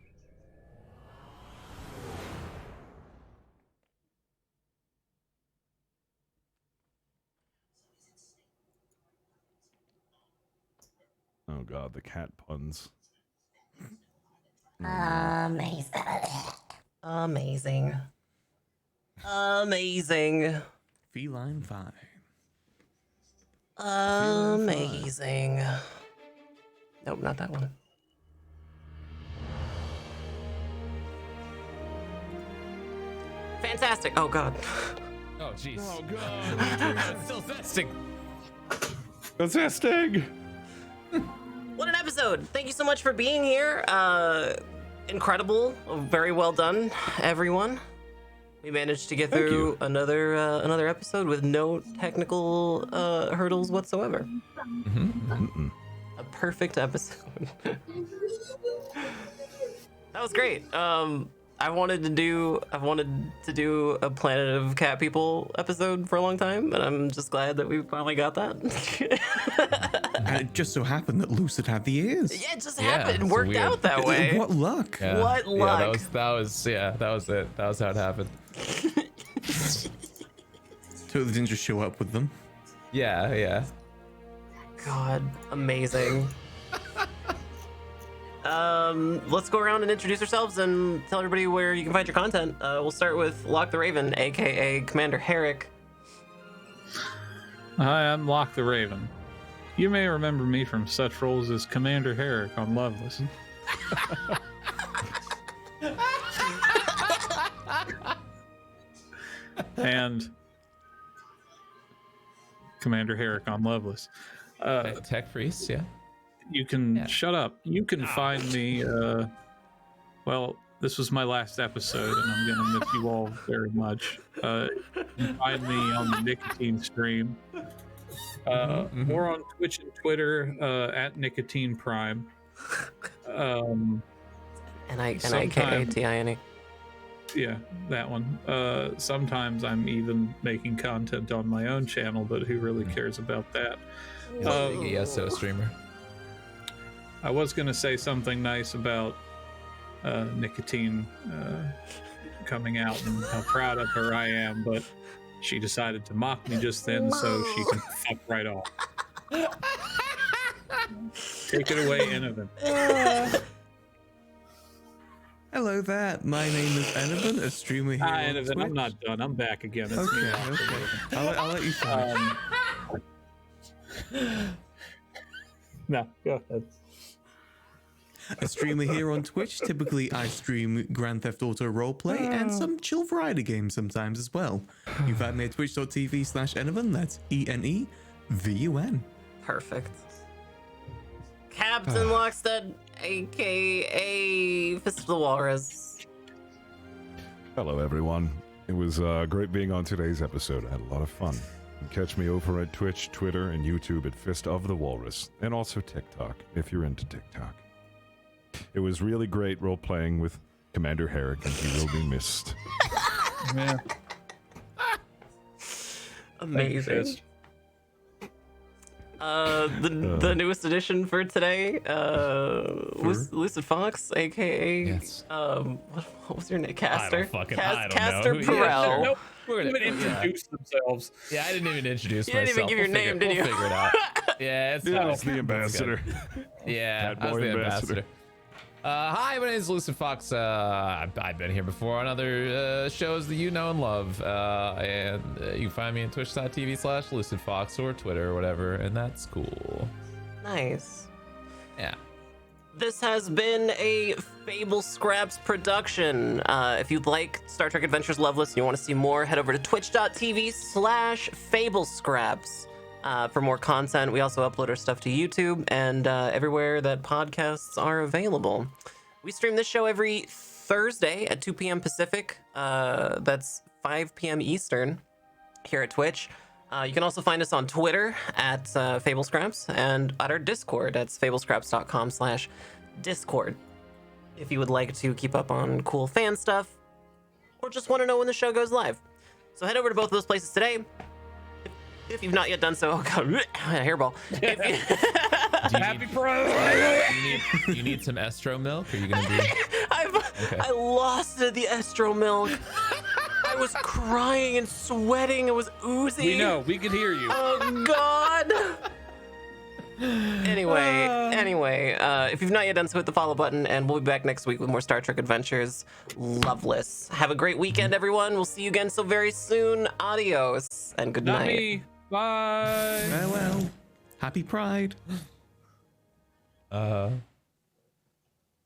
Oh god, the cat puns. Amazing. Amazing. Amazing. Feline fine. Amazing. Nope, not that one. Fantastic. Oh god. Oh, jeez. Oh god. It's still festing. Fantastic! What an episode! Thank you so much for being here. Incredible. Very well done, everyone. We managed to get through another episode with no technical hurdles whatsoever. A perfect episode. That was great. I wanted to do a Planet of Cat People episode for a long time, and I'm just glad that we finally got that. And it just so happened that Lucid had the ears. Yeah, it just happened. It worked weird. out that way. What luck. Yeah. What luck. Yeah, that was it. That was how it happened. Totally didn't just show up with them. Yeah. God, amazing. Let's go around and introduce ourselves and tell everybody where you can find your content. We'll start with LocktheRaven, aka Commander Herrek. Hi, I'm LocktheRaven. You may remember me from such roles as Commander Herrek on Lovelace. And Commander Herrek on Lovelace. Tech Priest, yeah. You can shut up. You can find me. Well, this was my last episode, and I'm gonna miss you all very much. You can find me on the Nekotian stream, or on Twitch and Twitter at Nekotian Prime. N-I-K-A-T-I-N-E. Yeah, that one. Sometimes I'm even making content on my own channel, but who really cares about that? ESO streamer. I was going to say something nice about Nekotian coming out and how proud of her I am, but she decided to mock me just then, so she can fuck right off. Take it away, Enevun. Hello there, my name is Enevun, a streamer here Hi, on Enevun. Twitch. I'm not done. I'm back again. It's me. Okay. I'll let you finish. No, go ahead. A streamer here on Twitch. Typically, I stream Grand Theft Auto roleplay and some chill variety games sometimes as well. You can find me at twitch.tv/Enevun. That's ENEVUN. Perfect. Captain Locksted, aka FistoftheWalrus. Hello, everyone. It was great being on today's episode. I had a lot of fun. You can catch me over at Twitch, Twitter, and YouTube at FistoftheWalrus, and also TikTok, if you're into TikTok. It was really great role-playing with Commander Herrek, and he will be missed. Yeah. Amazing. The newest addition for today, Lucidfoxx, aka Yes. what was your name? Caster. I don't Caster know. Perel. Nope. We're gonna introduce themselves. Yeah, I didn't even introduce You myself. didn't even give your name, did you? We'll figure it out. Yeah, it's Yeah, fine. it's the ambassador. Yeah, Bad I was boy the ambassador. ambassador. Hi, my name is Lucidfoxx. I've been here before on other shows that you know and love. And you can find me on twitch.tv/Lucidfoxx or Twitter or whatever, and that's cool. Nice. Yeah. This has been a Fable Scraps production. If you'd like Star Trek Adventures Lovelace and you want to see more, head over to twitch.tv/FableScraps for more content. We also upload our stuff to YouTube and everywhere that podcasts are available. We stream this show every Thursday at 2 p.m. Pacific. That's 5 p.m. Eastern here at Twitch. You can also find us on Twitter at FableScraps and at our Discord. That's fablescraps.com/Discord. If you would like to keep up on cool fan stuff or just want to know when the show goes live. So head over to both of those places today. If you've not yet done so, oh god, hairball. Happy Pride! You need some estro milk? Are you gonna do? I lost the estro milk. I was crying and sweating. It was oozy. We know. We could hear you. Oh god. Anyway, if you've not yet done so, hit the follow button, and we'll be back next week with more Star Trek Adventures Loveless. Have a great weekend, everyone. We'll see you again so very soon. Adios and good Not night. me. Bye. Farewell. Happy Pride.